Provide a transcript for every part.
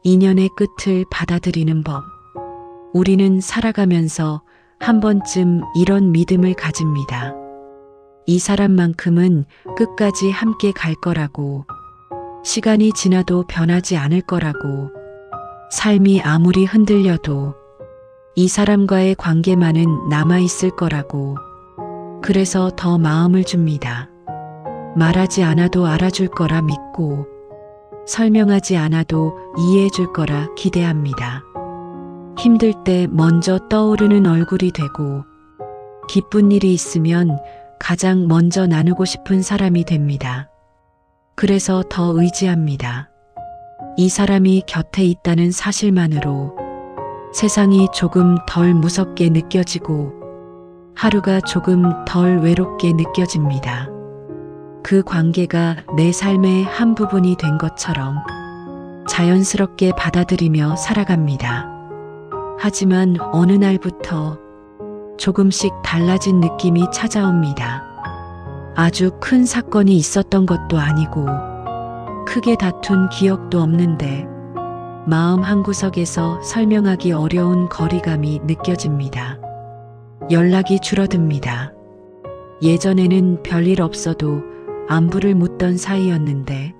인연의 끝을 받아들이는 법. 우리는 살아가면서 한 번쯤 이런 믿음을 가집니다. 이 사람만큼은 끝까지 함께 갈 거라고, 시간이 지나도 변하지 않을 거라고, 삶이 아무리 흔들려도 이 사람과의 관계만은 남아있을 거라고, 그래서 더 마음을 줍니다. 말하지 않아도 알아줄 거라 믿고, 설명하지 않아도 이해해 줄 거라 기대합니다. 힘들 때 먼저 떠오르는 얼굴이 되고, 기쁜 일이 있으면 가장 먼저 나누고 싶은 사람이 됩니다. 그래서 더 의지합니다. 이 사람이 곁에 있다는 사실만으로 세상이 조금 덜 무섭게 느껴지고 하루가 조금 덜 외롭게 느껴집니다. 그 관계가 내 삶의 한 부분이 된 것처럼 자연스럽게 받아들이며 살아갑니다. 하지만 어느 날부터 조금씩 달라진 느낌이 찾아옵니다. 아주 큰 사건이 있었던 것도 아니고 크게 다툰 기억도 없는데 마음 한구석에서 설명하기 어려운 거리감이 느껴집니다. 연락이 줄어듭니다. 예전에는 별일 없어도 안부를 묻던 사이였는데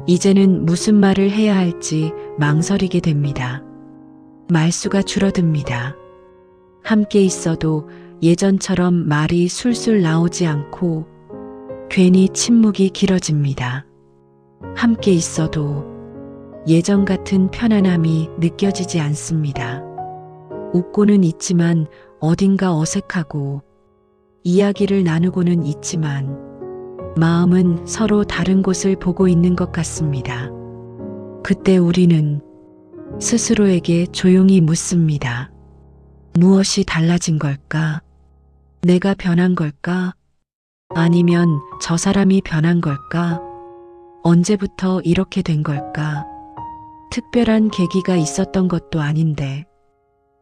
이제는 무슨 말을 해야 할지 망설이게 됩니다. 말수가 줄어듭니다. 함께 있어도 예전처럼 말이 술술 나오지 않고 괜히 침묵이 길어집니다. 함께 있어도 예전 같은 편안함이 느껴지지 않습니다. 웃고는 있지만 어딘가 어색하고 이야기를 나누고는 있지만 마음은 서로 다른 곳을 보고 있는 것 같습니다. 그때 우리는 스스로에게 조용히 묻습니다. 무엇이 달라진 걸까? 내가 변한 걸까? 아니면 저 사람이 변한 걸까? 언제부터 이렇게 된 걸까? 특별한 계기가 있었던 것도 아닌데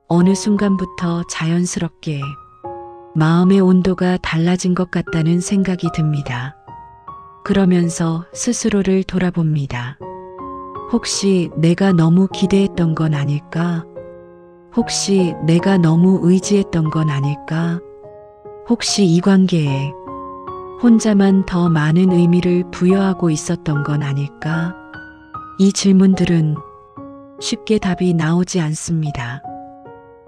어느 순간부터 자연스럽게 마음의 온도가 달라진 것 같다는 생각이 듭니다. 그러면서 스스로를 돌아봅니다. 혹시 내가 너무 기대했던 건 아닐까? 혹시 내가 너무 의지했던 건 아닐까? 혹시 이 관계에 혼자만 더 많은 의미를 부여하고 있었던 건 아닐까? 이 질문들은 쉽게 답이 나오지 않습니다.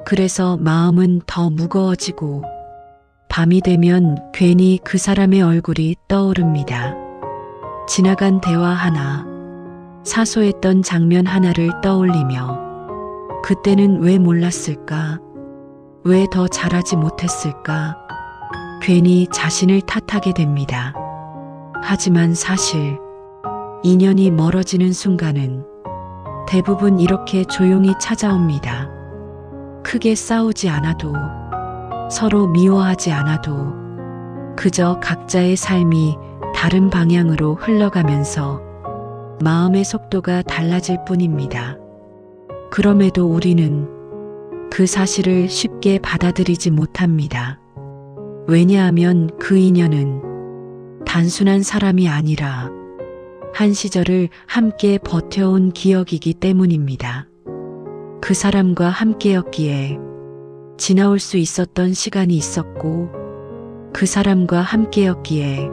그래서 마음은 더 무거워지고 밤이 되면 괜히 그 사람의 얼굴이 떠오릅니다. 지나간 대화 하나, 사소했던 장면 하나를 떠올리며 그때는 왜 몰랐을까? 왜 더 잘하지 못했을까? 괜히 자신을 탓하게 됩니다. 하지만 사실 인연이 멀어지는 순간은 대부분 이렇게 조용히 찾아옵니다. 크게 싸우지 않아도, 서로 미워하지 않아도 그저 각자의 삶이 다른 방향으로 흘러가면서 마음의 속도가 달라질 뿐입니다. 그럼에도 우리는 그 사실을 쉽게 받아들이지 못합니다. 왜냐하면 그 인연은 단순한 사람이 아니라 한 시절을 함께 버텨온 기억이기 때문입니다. 그 사람과 함께였기에 지나올 수 있었던 시간이 있었고 그 사람과 함께였기에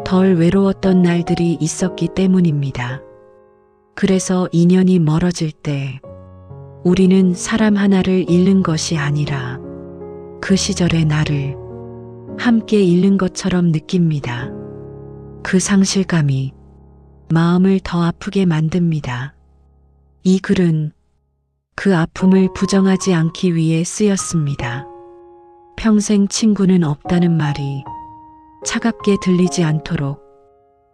덜 외로웠던 날들이 있었기 때문입니다. 그래서 인연이 멀어질 때 우리는 사람 하나를 잃는 것이 아니라 그 시절의 나를 함께 잃는 것처럼 느낍니다. 그 상실감이 마음을 더 아프게 만듭니다. 이 글은 그 아픔을 부정하지 않기 위해 쓰였습니다. 평생 친구는 없다는 말이 차갑게 들리지 않도록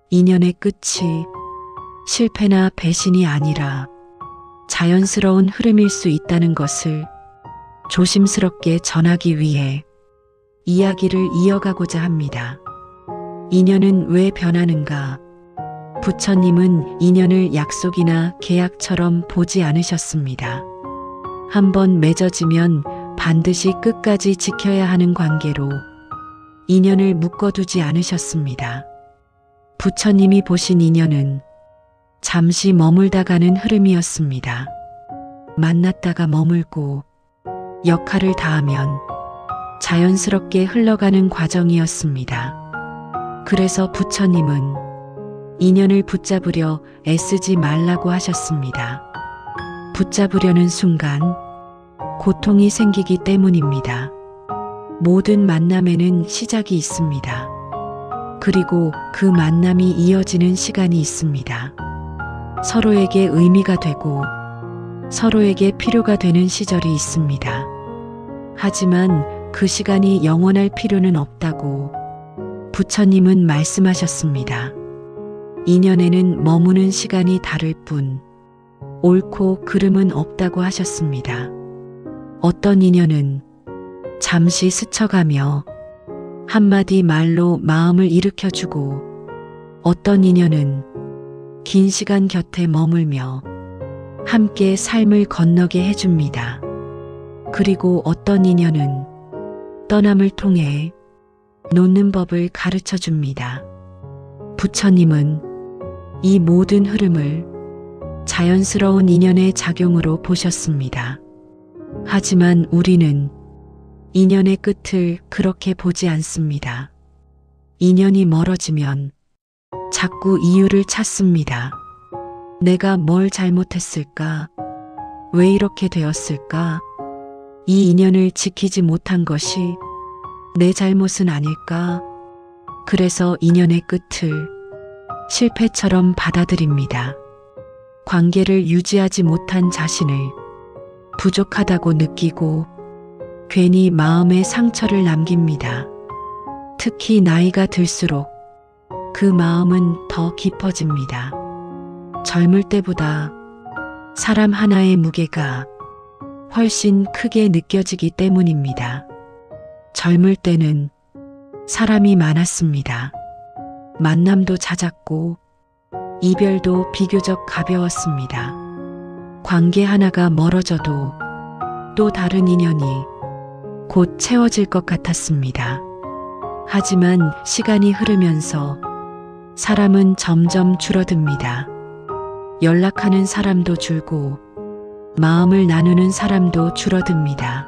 인연의 끝이 실패나 배신이 아니라 자연스러운 흐름일 수 있다는 것을 조심스럽게 전하기 위해 이야기를 이어가고자 합니다. 인연은 왜 변하는가? 부처님은 인연을 약속이나 계약처럼 보지 않으셨습니다. 한번 맺어지면 반드시 끝까지 지켜야 하는 관계로 인연을 묶어두지 않으셨습니다. 부처님이 보신 인연은 잠시 머물다 가는 흐름이었습니다. 만났다가 머물고 역할을 다하면 자연스럽게 흘러가는 과정이었습니다. 그래서 부처님은 인연을 붙잡으려 애쓰지 말라고 하셨습니다. 붙잡으려는 순간 고통이 생기기 때문입니다. 모든 만남에는 시작이 있습니다. 그리고 그 만남이 이어지는 시간이 있습니다. 서로에게 의미가 되고 서로에게 필요가 되는 시절이 있습니다. 하지만 그 시간이 영원할 필요는 없다고 부처님은 말씀하셨습니다. 인연에는 머무는 시간이 다를 뿐 옳고 그름은 없다고 하셨습니다. 어떤 인연은 잠시 스쳐가며 한마디 말로 마음을 일으켜주고 어떤 인연은 긴 시간 곁에 머물며 함께 삶을 건너게 해줍니다. 그리고 어떤 인연은 떠남을 통해 놓는 법을 가르쳐 줍니다. 부처님은 이 모든 흐름을 자연스러운 인연의 작용으로 보셨습니다. 하지만 우리는 인연의 끝을 그렇게 보지 않습니다. 인연이 멀어지면 자꾸 이유를 찾습니다. 내가 뭘 잘못했을까? 왜 이렇게 되었을까? 이 인연을 지키지 못한 것이 내 잘못은 아닐까? 그래서 인연의 끝을 실패처럼 받아들입니다. 관계를 유지하지 못한 자신을 부족하다고 느끼고 괜히 마음에 상처를 남깁니다. 특히 나이가 들수록 그 마음은 더 깊어집니다. 젊을 때보다 사람 하나의 무게가 훨씬 크게 느껴지기 때문입니다. 젊을 때는 사람이 많았습니다. 만남도 잦았고 이별도 비교적 가벼웠습니다. 관계 하나가 멀어져도 또 다른 인연이 곧 채워질 것 같았습니다. 하지만 시간이 흐르면서 사람은 점점 줄어듭니다. 연락하는 사람도 줄고 마음을 나누는 사람도 줄어듭니다.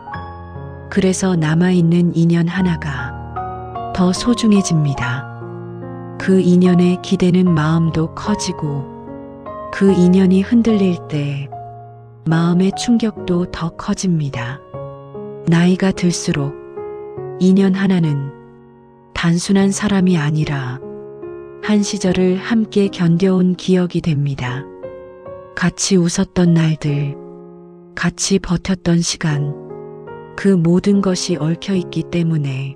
그래서 남아있는 인연 하나가 더 소중해집니다. 그 인연에 기대는 마음도 커지고 그 인연이 흔들릴 때 마음의 충격도 더 커집니다. 나이가 들수록 인연 하나는 단순한 사람이 아니라 한 시절을 함께 견뎌온 기억이 됩니다. 같이 웃었던 날들, 같이 버텼던 시간, 그 모든 것이 얽혀 있기 때문에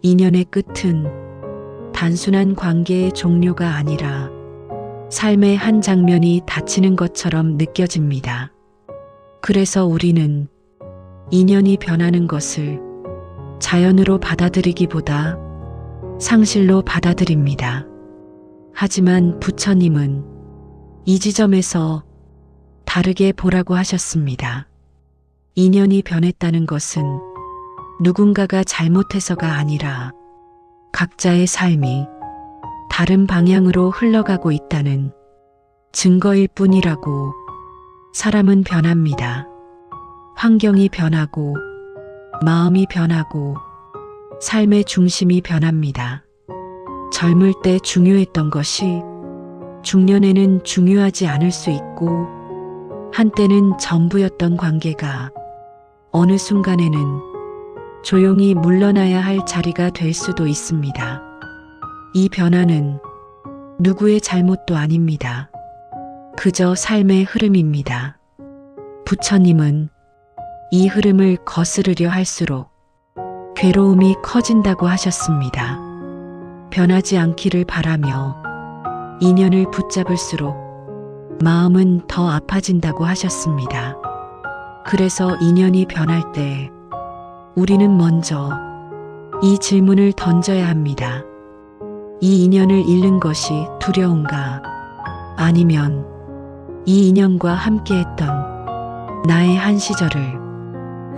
인연의 끝은 단순한 관계의 종료가 아니라 삶의 한 장면이 닫히는 것처럼 느껴집니다. 그래서 우리는 인연이 변하는 것을 자연으로 받아들이기보다 상실로 받아들입니다. 하지만 부처님은 이 지점에서 다르게 보라고 하셨습니다. 인연이 변했다는 것은 누군가가 잘못해서가 아니라 각자의 삶이 다른 방향으로 흘러가고 있다는 증거일 뿐이라고. 사람은 변합니다. 환경이 변하고 마음이 변하고 삶의 중심이 변합니다. 젊을 때 중요했던 것이 중년에는 중요하지 않을 수 있고 한때는 전부였던 관계가 어느 순간에는 조용히 물러나야 할 자리가 될 수도 있습니다. 이 변화는 누구의 잘못도 아닙니다. 그저 삶의 흐름입니다. 부처님은 이 흐름을 거스르려 할수록 괴로움이 커진다고 하셨습니다. 변하지 않기를 바라며 인연을 붙잡을수록 마음은 더 아파진다고 하셨습니다. 그래서 인연이 변할 때 우리는 먼저 이 질문을 던져야 합니다. 이 인연을 잃는 것이 두려운가? 아니면 이 인연과 함께했던 나의 한 시절을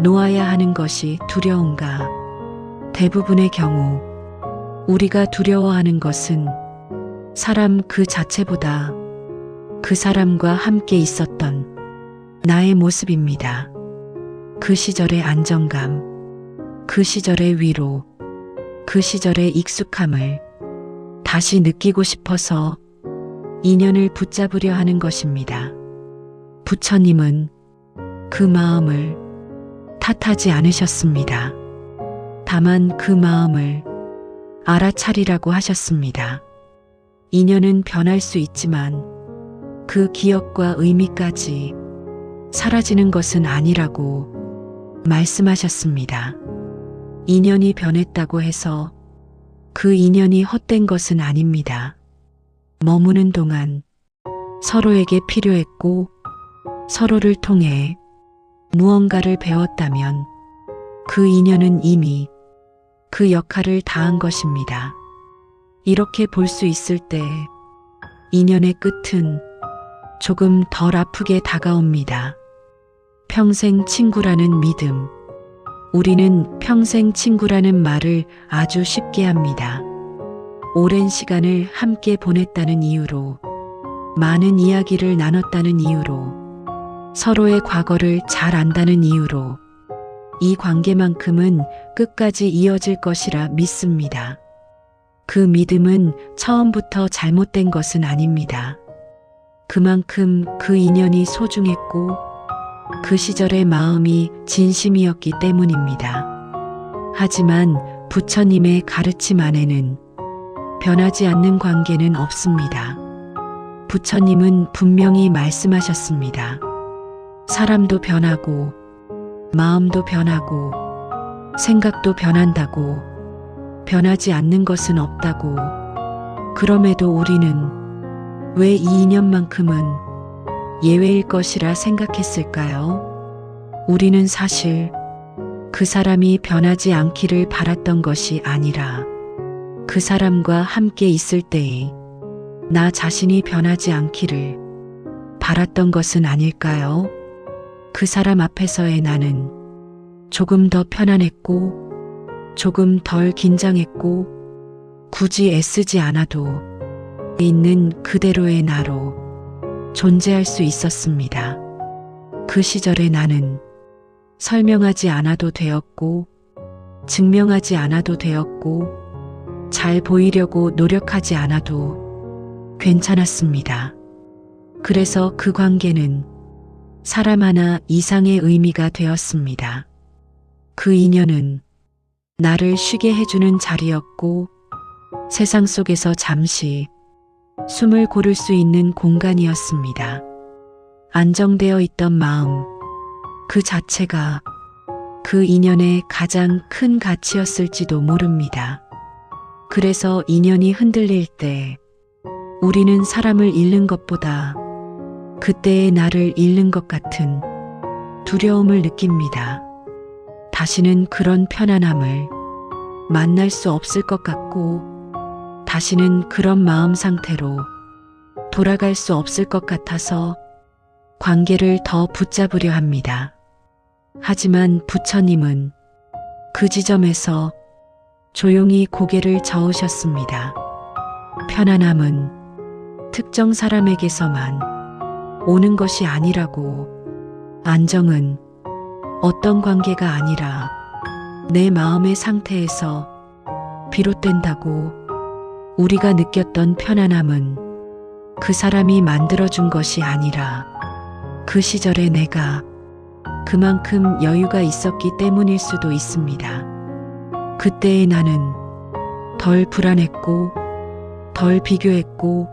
놓아야 하는 것이 두려운가? 대부분의 경우 우리가 두려워하는 것은 사람 그 자체보다 그 사람과 함께 있었던 나의 모습입니다. 그 시절의 안정감, 그 시절의 위로, 그 시절의 익숙함을 다시 느끼고 싶어서 인연을 붙잡으려 하는 것입니다. 부처님은 그 마음을 탓하지 않으셨습니다. 다만 그 마음을 알아차리라고 하셨습니다. 인연은 변할 수 있지만 그 기억과 의미까지 사라지는 것은 아니라고 말씀하셨습니다. 인연이 변했다고 해서 그 인연이 헛된 것은 아닙니다. 머무는 동안 서로에게 필요했고 서로를 통해 무언가를 배웠다면 그 인연은 이미 그 역할을 다한 것입니다. 이렇게 볼 수 있을 때 인연의 끝은 조금 덜 아프게 다가옵니다. 평생 친구라는 믿음. 우리는 평생 친구라는 말을 아주 쉽게 합니다. 오랜 시간을 함께 보냈다는 이유로, 많은 이야기를 나눴다는 이유로, 서로의 과거를 잘 안다는 이유로 이 관계만큼은 끝까지 이어질 것이라 믿습니다. 그 믿음은 처음부터 잘못된 것은 아닙니다. 그만큼 그 인연이 소중했고 그 시절의 마음이 진심이었기 때문입니다. 하지만 부처님의 가르침 안에는 변하지 않는 관계는 없습니다. 부처님은 분명히 말씀하셨습니다. 사람도 변하고 마음도 변하고 생각도 변한다고, 변하지 않는 것은 없다고. 그럼에도 우리는 왜 이 인연만큼은 예외일 것이라 생각했을까요? 우리는 사실 그 사람이 변하지 않기를 바랐던 것이 아니라 그 사람과 함께 있을 때에 나 자신이 변하지 않기를 바랐던 것은 아닐까요? 그 사람 앞에서의 나는 조금 더 편안했고 조금 덜 긴장했고 굳이 애쓰지 않아도 있는 그대로의 나로 존재할 수 있었습니다. 그 시절의 나는 설명하지 않아도 되었고 증명하지 않아도 되었고 잘 보이려고 노력하지 않아도 괜찮았습니다. 그래서 그 관계는 사람 하나 이상의 의미가 되었습니다. 그 인연은 나를 쉬게 해주는 자리였고 세상 속에서 잠시 숨을 고를 수 있는 공간이었습니다. 안정되어 있던 마음, 그 자체가 그 인연의 가장 큰 가치였을지도 모릅니다. 그래서 인연이 흔들릴 때 우리는 사람을 잃는 것보다 그때의 나를 잃는 것 같은 두려움을 느낍니다. 다시는 그런 편안함을 만날 수 없을 것 같고 다시는 그런 마음 상태로 돌아갈 수 없을 것 같아서 관계를 더 붙잡으려 합니다. 하지만 부처님은 그 지점에서 조용히 고개를 저으셨습니다. 편안함은 특정 사람에게서만 오는 것이 아니라고, 안정은 어떤 관계가 아니라 내 마음의 상태에서 비롯된다고. 우리가 느꼈던 편안함은 그 사람이 만들어준 것이 아니라 그 시절에 내가 그만큼 여유가 있었기 때문일 수도 있습니다. 그때의 나는 덜 불안했고 덜 비교했고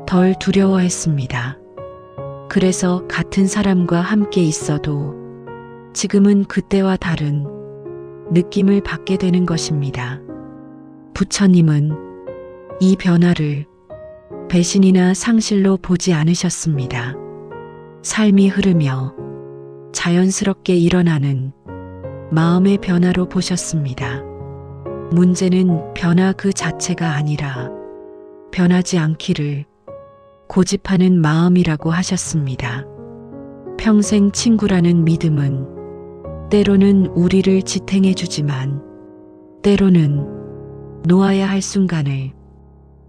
덜 두려워했습니다. 그래서 같은 사람과 함께 있어도 지금은 그때와 다른 느낌을 받게 되는 것입니다. 부처님은 이 변화를 배신이나 상실로 보지 않으셨습니다. 삶이 흐르며 자연스럽게 일어나는 마음의 변화로 보셨습니다. 문제는 변화 그 자체가 아니라 변하지 않기를 고집하는 마음이라고 하셨습니다. 평생 친구라는 믿음은 때로는 우리를 지탱해주지만 때로는 놓아야 할 순간을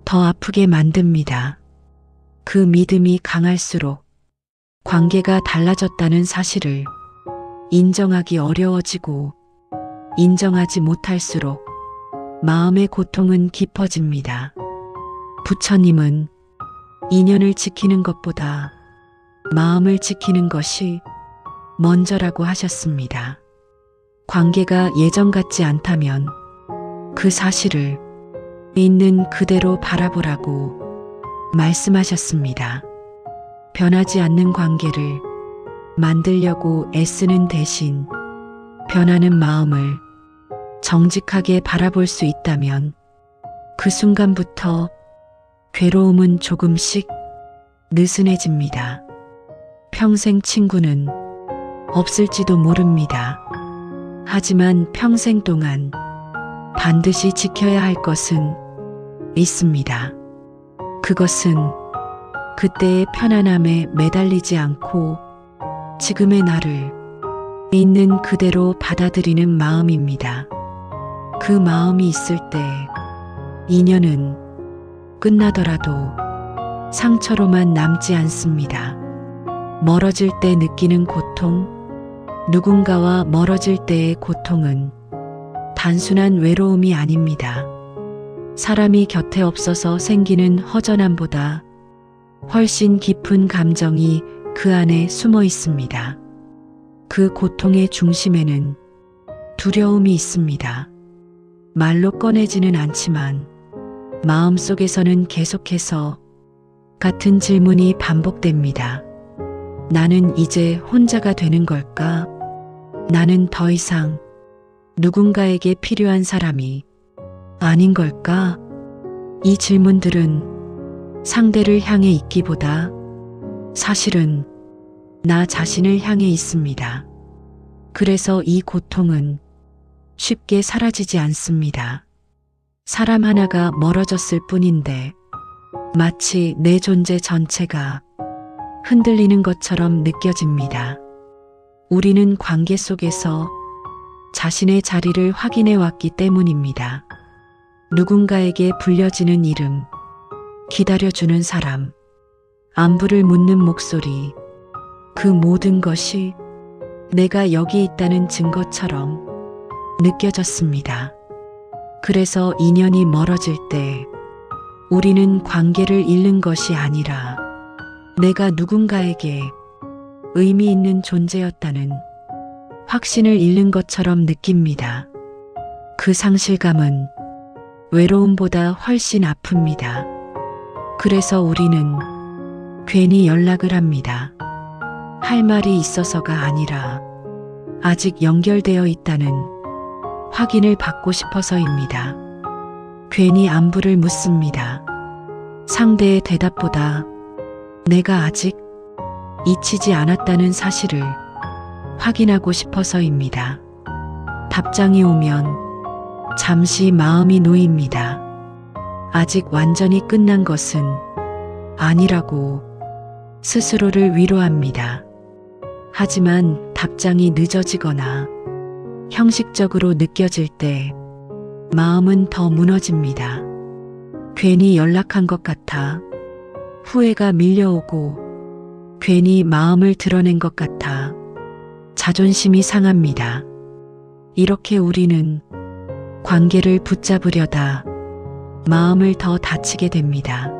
더 아프게 만듭니다. 그 믿음이 강할수록 관계가 달라졌다는 사실을 인정하기 어려워지고 인정하지 못할수록 마음의 고통은 깊어집니다. 부처님은 인연을 지키는 것보다 마음을 지키는 것이 먼저라고 하셨습니다. 관계가 예전 같지 않다면 그 사실을 있는 그대로 바라보라고 말씀하셨습니다. 변하지 않는 관계를 만들려고 애쓰는 대신 변하는 마음을 정직하게 바라볼 수 있다면 그 순간부터 괴로움은 조금씩 느슨해집니다. 평생 친구는 없을지도 모릅니다. 하지만 평생 동안 반드시 지켜야 할 것은 있습니다. 그것은 그때의 편안함에 매달리지 않고 지금의 나를 있는 그대로 받아들이는 마음입니다. 그 마음이 있을 때 인연은 끝나더라도 상처로만 남지 않습니다. 멀어질 때 느끼는 고통, 누군가와 멀어질 때의 고통은 단순한 외로움이 아닙니다. 사람이 곁에 없어서 생기는 허전함보다 훨씬 깊은 감정이 그 안에 숨어 있습니다. 그 고통의 중심에는 두려움이 있습니다. 말로 꺼내지는 않지만 마음속에서는 계속해서 같은 질문이 반복됩니다. 나는 이제 혼자가 되는 걸까? 나는 더 이상 누군가에게 필요한 사람이 아닌 걸까? 이 질문들은 상대를 향해 있기보다 사실은 나 자신을 향해 있습니다. 그래서 이 고통은 쉽게 사라지지 않습니다. 사람 하나가 멀어졌을 뿐인데 마치 내 존재 전체가 흔들리는 것처럼 느껴집니다. 우리는 관계 속에서 자신의 자리를 확인해 왔기 때문입니다. 누군가에게 불려지는 이름, 기다려주는 사람, 안부를 묻는 목소리, 그 모든 것이 내가 여기 있다는 증거처럼 느껴졌습니다. 그래서 인연이 멀어질 때 우리는 관계를 잃는 것이 아니라 내가 누군가에게 의미 있는 존재였다는 확신을 잃는 것처럼 느낍니다. 그 상실감은 외로움보다 훨씬 아픕니다. 그래서 우리는 괜히 연락을 합니다. 할 말이 있어서가 아니라 아직 연결되어 있다는 확인을 받고 싶어서입니다. 괜히 안부를 묻습니다. 상대의 대답보다 내가 아직 잊히지 않았다는 사실을 확인하고 싶어서입니다. 답장이 오면 잠시 마음이 놓입니다. 아직 완전히 끝난 것은 아니라고 스스로를 위로합니다. 하지만 답장이 늦어지거나 형식적으로 느껴질 때 마음은 더 무너집니다. 괜히 연락한 것 같아 후회가 밀려오고 괜히 마음을 드러낸 것 같아 자존심이 상합니다. 이렇게 우리는 관계를 붙잡으려다 마음을 더 다치게 됩니다.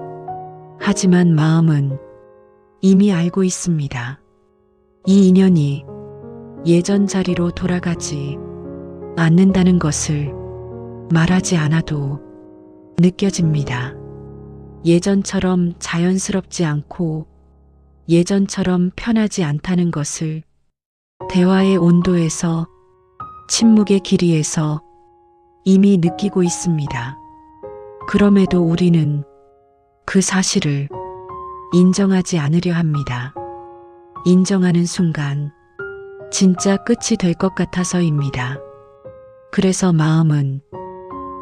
하지만 마음은 이미 알고 있습니다. 이 인연이 예전 자리로 돌아가지 않는다는 것을 말하지 않아도 느껴집니다. 예전처럼 자연스럽지 않고 예전처럼 편하지 않다는 것을 대화의 온도에서 침묵의 길이에서 이미 느끼고 있습니다. 그럼에도 우리는 그 사실을 인정하지 않으려 합니다. 인정하는 순간 진짜 끝이 될 것 같아서입니다. 그래서 마음은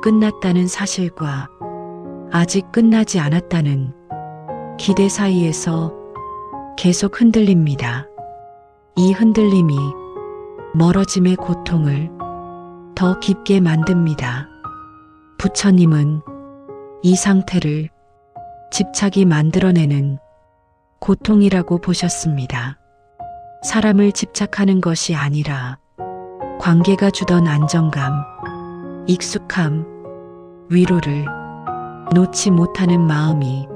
끝났다는 사실과 아직 끝나지 않았다는 기대 사이에서 계속 흔들립니다. 이 흔들림이 멀어짐의 고통을 더 깊게 만듭니다. 부처님은 이 상태를 집착이 만들어내는 고통이라고 보셨습니다. 사람을 집착하는 것이 아니라 관계가 주던 안정감, 익숙함, 위로를 놓지 못하는 마음이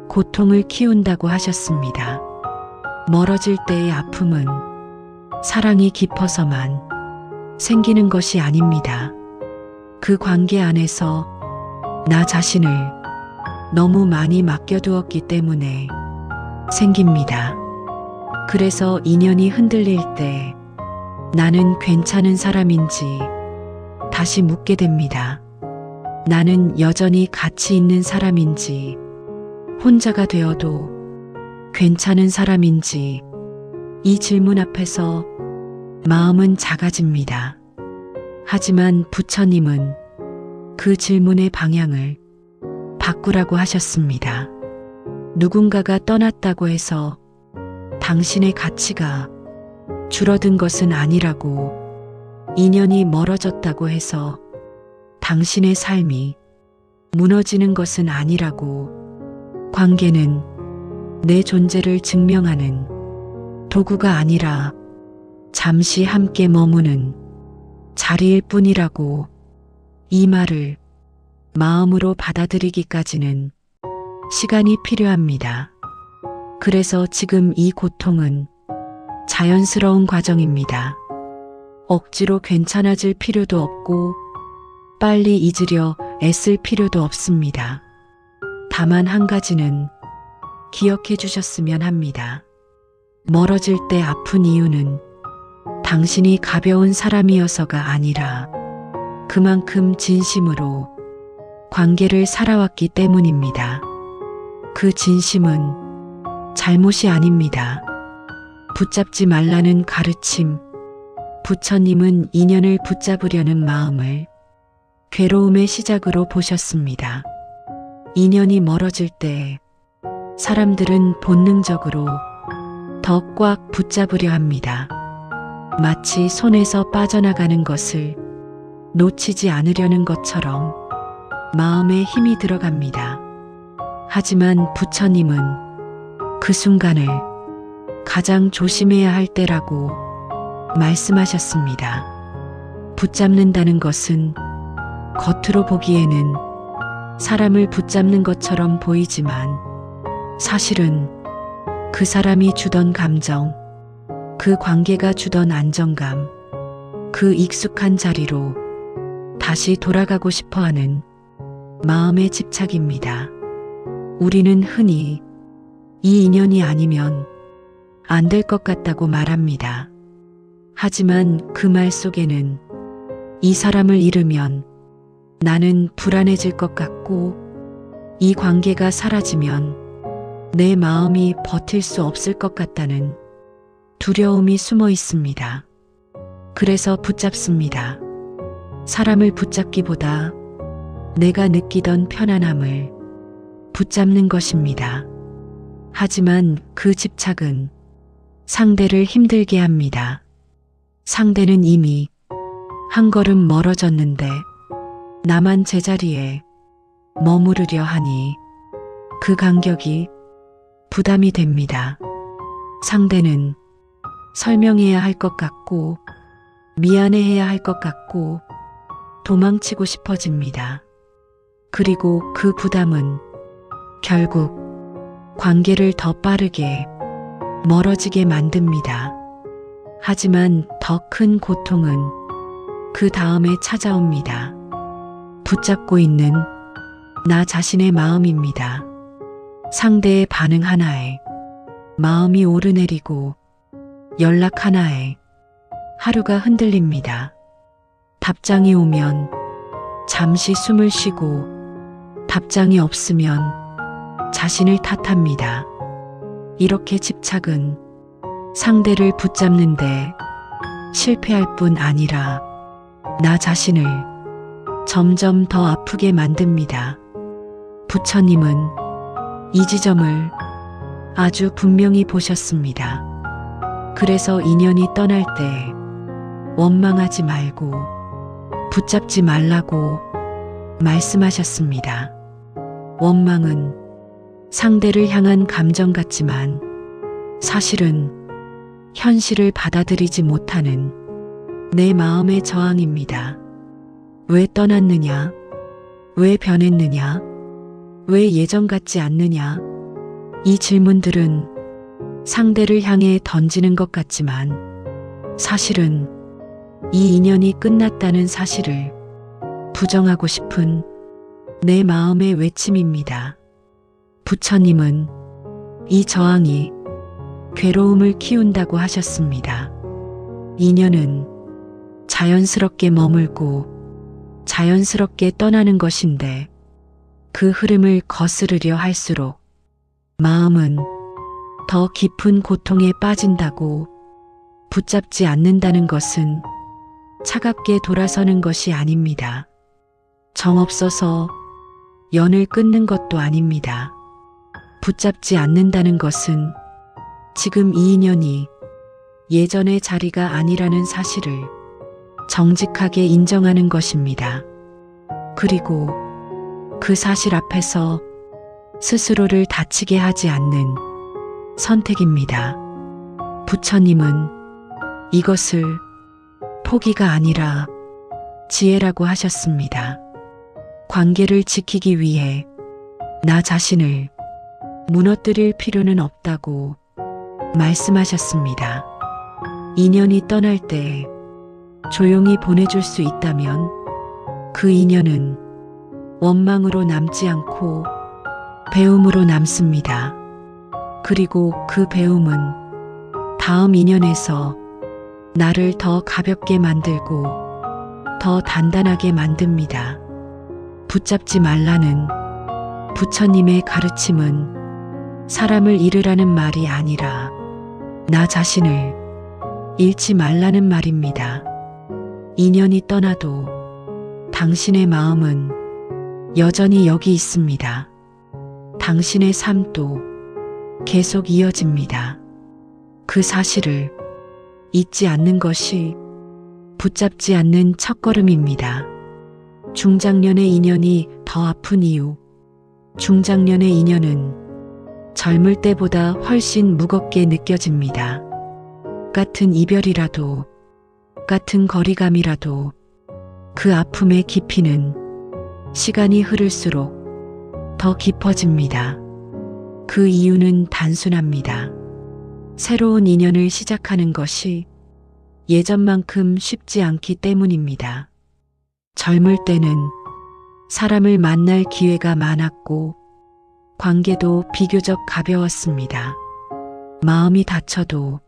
고통을 키운다고 하셨습니다. 멀어질 때의 아픔은 사랑이 깊어서만 생기는 것이 아닙니다. 그 관계 안에서 나 자신을 너무 많이 맡겨두었기 때문에 생깁니다. 그래서 인연이 흔들릴 때 나는 괜찮은 사람인지 다시 묻게 됩니다. 나는 여전히 가치 있는 사람인지, 혼자가 되어도 괜찮은 사람인지, 이 질문 앞에서 마음은 작아집니다. 하지만 부처님은 그 질문의 방향을 바꾸라고 하셨습니다. 누군가가 떠났다고 해서 당신의 가치가 줄어든 것은 아니라고, 인연이 멀어졌다고 해서 당신의 삶이 무너지는 것은 아니라고, 관계는 내 존재를 증명하는 도구가 아니라 잠시 함께 머무는 자리일 뿐이라고, 이 말을 마음으로 받아들이기까지는 시간이 필요합니다. 그래서 지금 이 고통은 자연스러운 과정입니다. 억지로 괜찮아질 필요도 없고 빨리 잊으려 애쓸 필요도 없습니다. 다만 한 가지는 기억해 주셨으면 합니다. 멀어질 때 아픈 이유는 당신이 가벼운 사람이어서가 아니라 그만큼 진심으로 관계를 살아왔기 때문입니다. 그 진심은 잘못이 아닙니다. 붙잡지 말라는 가르침, 부처님은 인연을 붙잡으려는 마음을 괴로움의 시작으로 보셨습니다. 인연이 멀어질 때 사람들은 본능적으로 더 꽉 붙잡으려 합니다. 마치 손에서 빠져나가는 것을 놓치지 않으려는 것처럼 마음에 힘이 들어갑니다. 하지만 부처님은 그 순간을 가장 조심해야 할 때라고 말씀하셨습니다. 붙잡는다는 것은 겉으로 보기에는 사람을 붙잡는 것처럼 보이지만 사실은 그 사람이 주던 감정, 그 관계가 주던 안정감, 그 익숙한 자리로 다시 돌아가고 싶어 하는 마음의 집착입니다. 우리는 흔히 이 인연이 아니면 안 될 것 같다고 말합니다. 하지만 그 말 속에는 이 사람을 잃으면 나는 불안해질 것 같고, 이 관계가 사라지면 내 마음이 버틸 수 없을 것 같다는 두려움이 숨어 있습니다. 그래서 붙잡습니다. 사람을 붙잡기보다 내가 느끼던 편안함을 붙잡는 것입니다. 하지만 그 집착은 상대를 힘들게 합니다. 상대는 이미 한 걸음 멀어졌는데 나만 제자리에 머무르려 하니 그 간격이 부담이 됩니다. 상대는 설명해야 할 것 같고 미안해해야 할 것 같고 도망치고 싶어집니다. 그리고 그 부담은 결국 관계를 더 빠르게 멀어지게 만듭니다. 하지만 더 큰 고통은 그 다음에 찾아옵니다. 붙잡고 있는 나 자신의 마음입니다. 상대의 반응 하나에 마음이 오르내리고 연락 하나에 하루가 흔들립니다. 답장이 오면 잠시 숨을 쉬고 답장이 없으면 자신을 탓합니다. 이렇게 집착은 상대를 붙잡는데 실패할 뿐 아니라 나 자신을 점점 더 아프게 만듭니다. 부처님은 이 지점을 아주 분명히 보셨습니다. 그래서 인연이 떠날 때 원망하지 말고 붙잡지 말라고 말씀하셨습니다. 원망은 상대를 향한 감정 같지만 사실은 현실을 받아들이지 못하는 내 마음의 저항입니다. 왜 떠났느냐? 왜 변했느냐? 왜 예전 같지 않느냐? 이 질문들은 상대를 향해 던지는 것 같지만 사실은 이 인연이 끝났다는 사실을 부정하고 싶은 내 마음의 외침입니다. 부처님은 이 저항이 괴로움을 키운다고 하셨습니다. 인연은 자연스럽게 머물고 자연스럽게 떠나는 것인데 그 흐름을 거스르려 할수록 마음은 더 깊은 고통에 빠진다고. 붙잡지 않는다는 것은 차갑게 돌아서는 것이 아닙니다. 정없어서 연을 끊는 것도 아닙니다. 붙잡지 않는다는 것은 지금 이 인연이 예전의 자리가 아니라는 사실을 정직하게 인정하는 것입니다. 그리고 그 사실 앞에서 스스로를 다치게 하지 않는 선택입니다. 부처님은 이것을 포기가 아니라 지혜라고 하셨습니다. 관계를 지키기 위해 나 자신을 무너뜨릴 필요는 없다고 말씀하셨습니다. 인연이 떠날 때 조용히 보내줄 수 있다면 그 인연은 원망으로 남지 않고 배움으로 남습니다. 그리고 그 배움은 다음 인연에서 나를 더 가볍게 만들고 더 단단하게 만듭니다. 붙잡지 말라는 부처님의 가르침은 사람을 잃으라는 말이 아니라 나 자신을 잃지 말라는 말입니다. 인연이 떠나도 당신의 마음은 여전히 여기 있습니다. 당신의 삶도 계속 이어집니다. 그 사실을 잊지 않는 것이 붙잡지 않는 첫걸음입니다. 중장년의 인연이 더 아픈 이유. 중장년의 인연은 젊을 때보다 훨씬 무겁게 느껴집니다. 같은 이별이라도, 같은 거리감이라도 그 아픔의 깊이는 시간이 흐를수록 더 깊어집니다. 그 이유는 단순합니다. 새로운 인연을 시작하는 것이 예전만큼 쉽지 않기 때문입니다. 젊을 때는 사람을 만날 기회가 많았고 관계도 비교적 가벼웠습니다. 마음이 다쳐도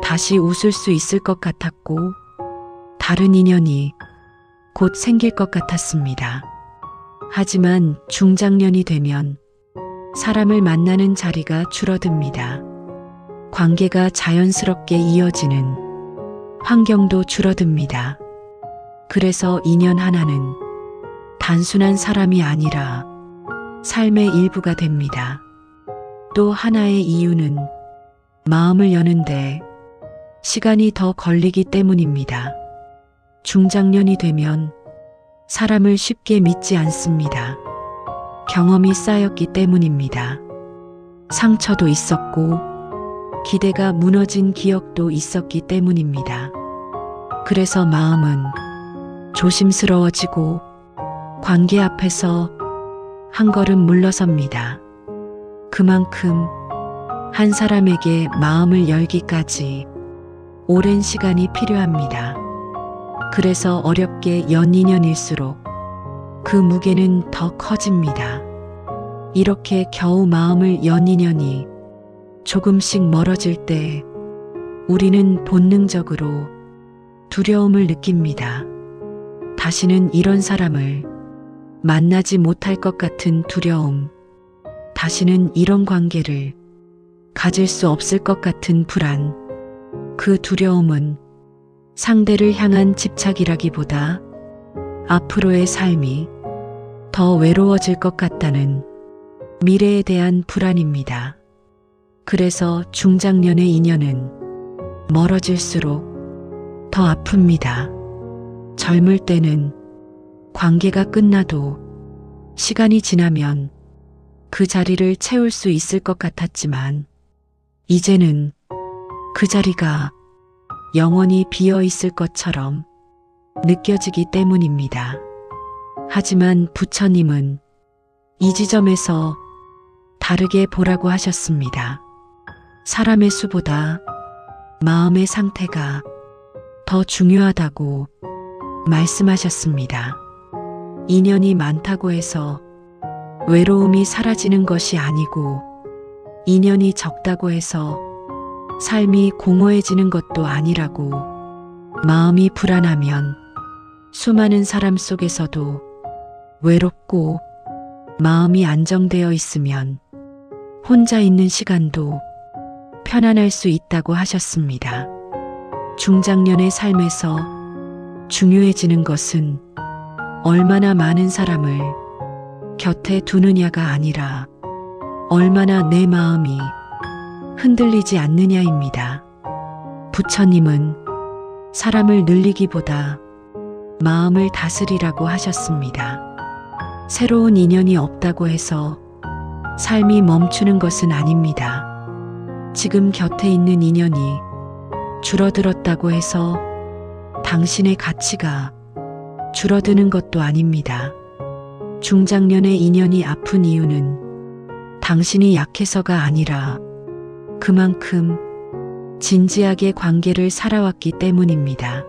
다시 웃을 수 있을 것 같았고 다른 인연이 곧 생길 것 같았습니다. 하지만 중장년이 되면 사람을 만나는 자리가 줄어듭니다. 관계가 자연스럽게 이어지는 환경도 줄어듭니다. 그래서 인연 하나는 단순한 사람이 아니라 삶의 일부가 됩니다. 또 하나의 이유는 마음을 여는데 시간이 더 걸리기 때문입니다. 중장년이 되면 사람을 쉽게 믿지 않습니다. 경험이 쌓였기 때문입니다. 상처도 있었고 기대가 무너진 기억도 있었기 때문입니다. 그래서 마음은 조심스러워지고 관계 앞에서 한 걸음 물러섭니다. 그만큼 한 사람에게 마음을 열기까지 오랜 시간이 필요합니다. 그래서 어렵게 연 인연일수록 그 무게는 더 커집니다. 이렇게 겨우 마음을 연 인연이 조금씩 멀어질 때 우리는 본능적으로 두려움을 느낍니다. 다시는 이런 사람을 만나지 못할 것 같은 두려움, 다시는 이런 관계를 가질 수 없을 것 같은 불안. 그 두려움은 상대를 향한 집착이라기보다 앞으로의 삶이 더 외로워질 것 같다는 미래에 대한 불안입니다. 그래서 중장년의 인연은 멀어질수록 더 아픕니다. 젊을 때는 관계가 끝나도 시간이 지나면 그 자리를 채울 수 있을 것 같았지만 이제는 그 자리가 영원히 비어 있을 것처럼 느껴지기 때문입니다. 하지만 부처님은 이 지점에서 다르게 보라고 하셨습니다. 사람의 수보다 마음의 상태가 더 중요하다고 말씀하셨습니다. 인연이 많다고 해서 외로움이 사라지는 것이 아니고 인연이 적다고 해서 삶이 공허해지는 것도 아니라고, 마음이 불안하면 수많은 사람 속에서도 외롭고 마음이 안정되어 있으면 혼자 있는 시간도 편안할 수 있다고 하셨습니다. 중장년의 삶에서 중요해지는 것은 얼마나 많은 사람을 곁에 두느냐가 아니라 얼마나 내 마음이 흔들리지 않느냐입니다. 부처님은 사람을 늘리기보다 마음을 다스리라고 하셨습니다. 새로운 인연이 없다고 해서 삶이 멈추는 것은 아닙니다. 지금 곁에 있는 인연이 줄어들었다고 해서 당신의 가치가 줄어드는 것도 아닙니다. 중장년의 인연이 아픈 이유는 당신이 약해서가 아니라 그만큼 진지하게 관계를 살아왔기 때문입니다.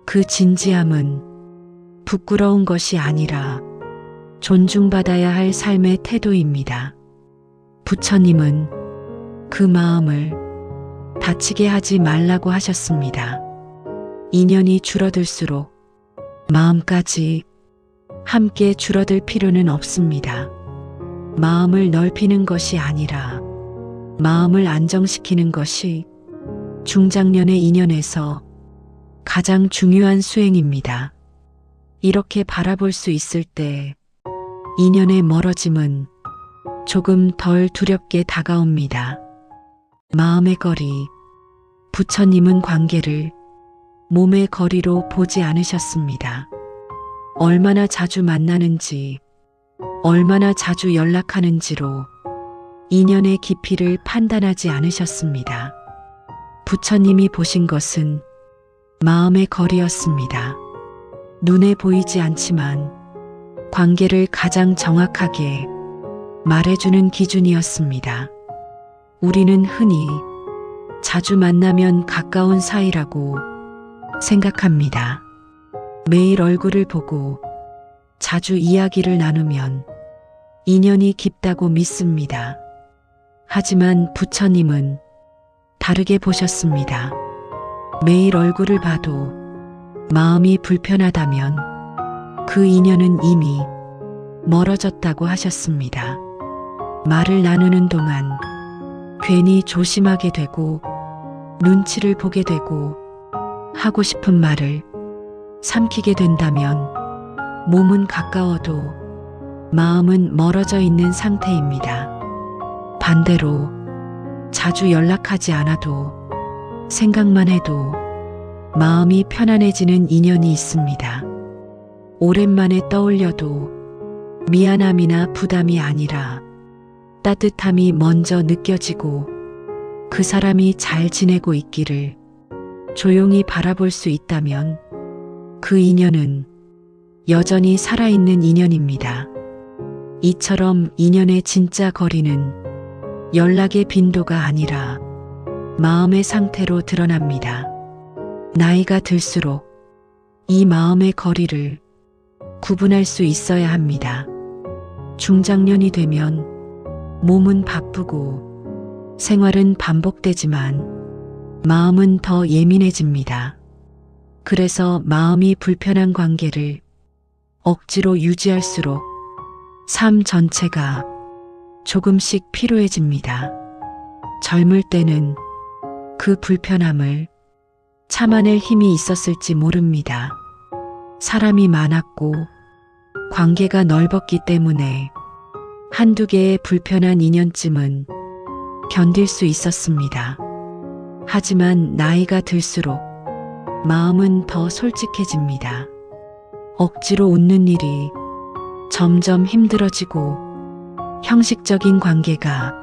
그 진지함은 부끄러운 것이 아니라 존중받아야 할 삶의 태도입니다. 부처님은 그 마음을 다치게 하지 말라고 하셨습니다. 인연이 줄어들수록 마음까지 함께 줄어들 필요는 없습니다. 마음을 넓히는 것이 아니라 마음을 안정시키는 것이 중장년의 인연에서 가장 중요한 수행입니다. 이렇게 바라볼 수 있을 때 인연의 멀어짐은 조금 덜 두렵게 다가옵니다. 마음의 거리. 부처님은 관계를 몸의 거리로 보지 않으셨습니다. 얼마나 자주 만나는지, 얼마나 자주 연락하는지로 인연의 깊이를 판단하지 않으셨습니다. 부처님이 보신 것은 마음의 거리였습니다. 눈에 보이지 않지만 관계를 가장 정확하게 말해주는 기준이었습니다. 우리는 흔히 자주 만나면 가까운 사이라고 생각합니다. 매일 얼굴을 보고 자주 이야기를 나누면 인연이 깊다고 믿습니다. 하지만 부처님은 다르게 보셨습니다. 매일 얼굴을 봐도 마음이 불편하다면 그 인연은 이미 멀어졌다고 하셨습니다. 말을 나누는 동안 괜히 조심하게 되고 눈치를 보게 되고 하고 싶은 말을 삼키게 된다면 몸은 가까워도 마음은 멀어져 있는 상태입니다. 반대로 자주 연락하지 않아도 생각만 해도 마음이 편안해지는 인연이 있습니다. 오랜만에 떠올려도 미안함이나 부담이 아니라 따뜻함이 먼저 느껴지고 그 사람이 잘 지내고 있기를 조용히 바라볼 수 있다면 그 인연은 여전히 살아있는 인연입니다. 이처럼 인연의 진짜 거리는 연락의 빈도가 아니라 마음의 상태로 드러납니다. 나이가 들수록 이 마음의 거리를 구분할 수 있어야 합니다. 중장년이 되면 몸은 바쁘고 생활은 반복되지만 마음은 더 예민해집니다. 그래서 마음이 불편한 관계를 억지로 유지할수록 삶 전체가 조금씩 피로해집니다. 젊을 때는 그 불편함을 참아낼 힘이 있었을지 모릅니다. 사람이 많았고 관계가 넓었기 때문에 한두 개의 불편한 인연쯤은 견딜 수 있었습니다. 하지만 나이가 들수록 마음은 더 솔직해집니다. 억지로 웃는 일이 점점 힘들어지고 형식적인 관계가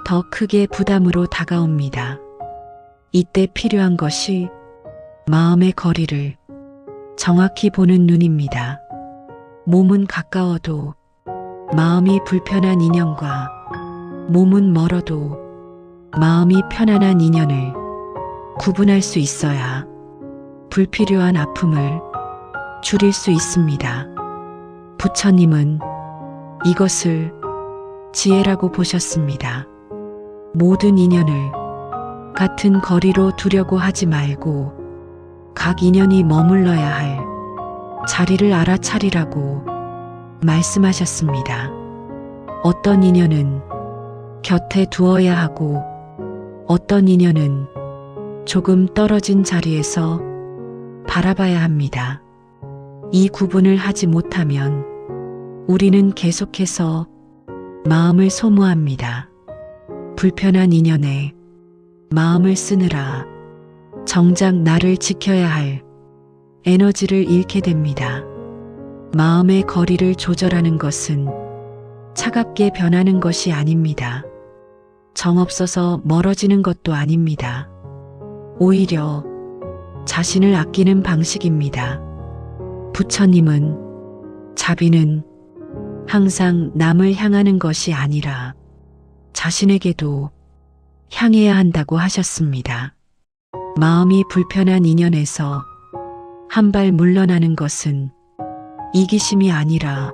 더 크게 부담으로 다가옵니다. 이때 필요한 것이 마음의 거리를 정확히 보는 눈입니다. 몸은 가까워도 마음이 불편한 인연과 몸은 멀어도 마음이 편안한 인연을 구분할 수 있어야 불필요한 아픔을 줄일 수 있습니다. 부처님은 이것을 지혜라고 보셨습니다. 모든 인연을 같은 거리로 두려고 하지 말고 각 인연이 머물러야 할 자리를 알아차리라고 말씀하셨습니다. 어떤 인연은 곁에 두어야 하고 어떤 인연은 조금 떨어진 자리에서 바라봐야 합니다. 이 구분을 하지 못하면 우리는 계속해서 마음을 소모합니다. 불편한 인연에 마음을 쓰느라 정작 나를 지켜야 할 에너지를 잃게 됩니다. 마음의 거리를 조절하는 것은 차갑게 변하는 것이 아닙니다. 정없어서 멀어지는 것도 아닙니다. 오히려 자신을 아끼는 방식입니다. 부처님은 자비는 항상 남을 향하는 것이 아니라 자신에게도 향해야 한다고 하셨습니다. 마음이 불편한 인연에서 한 발 물러나는 것은 이기심이 아니라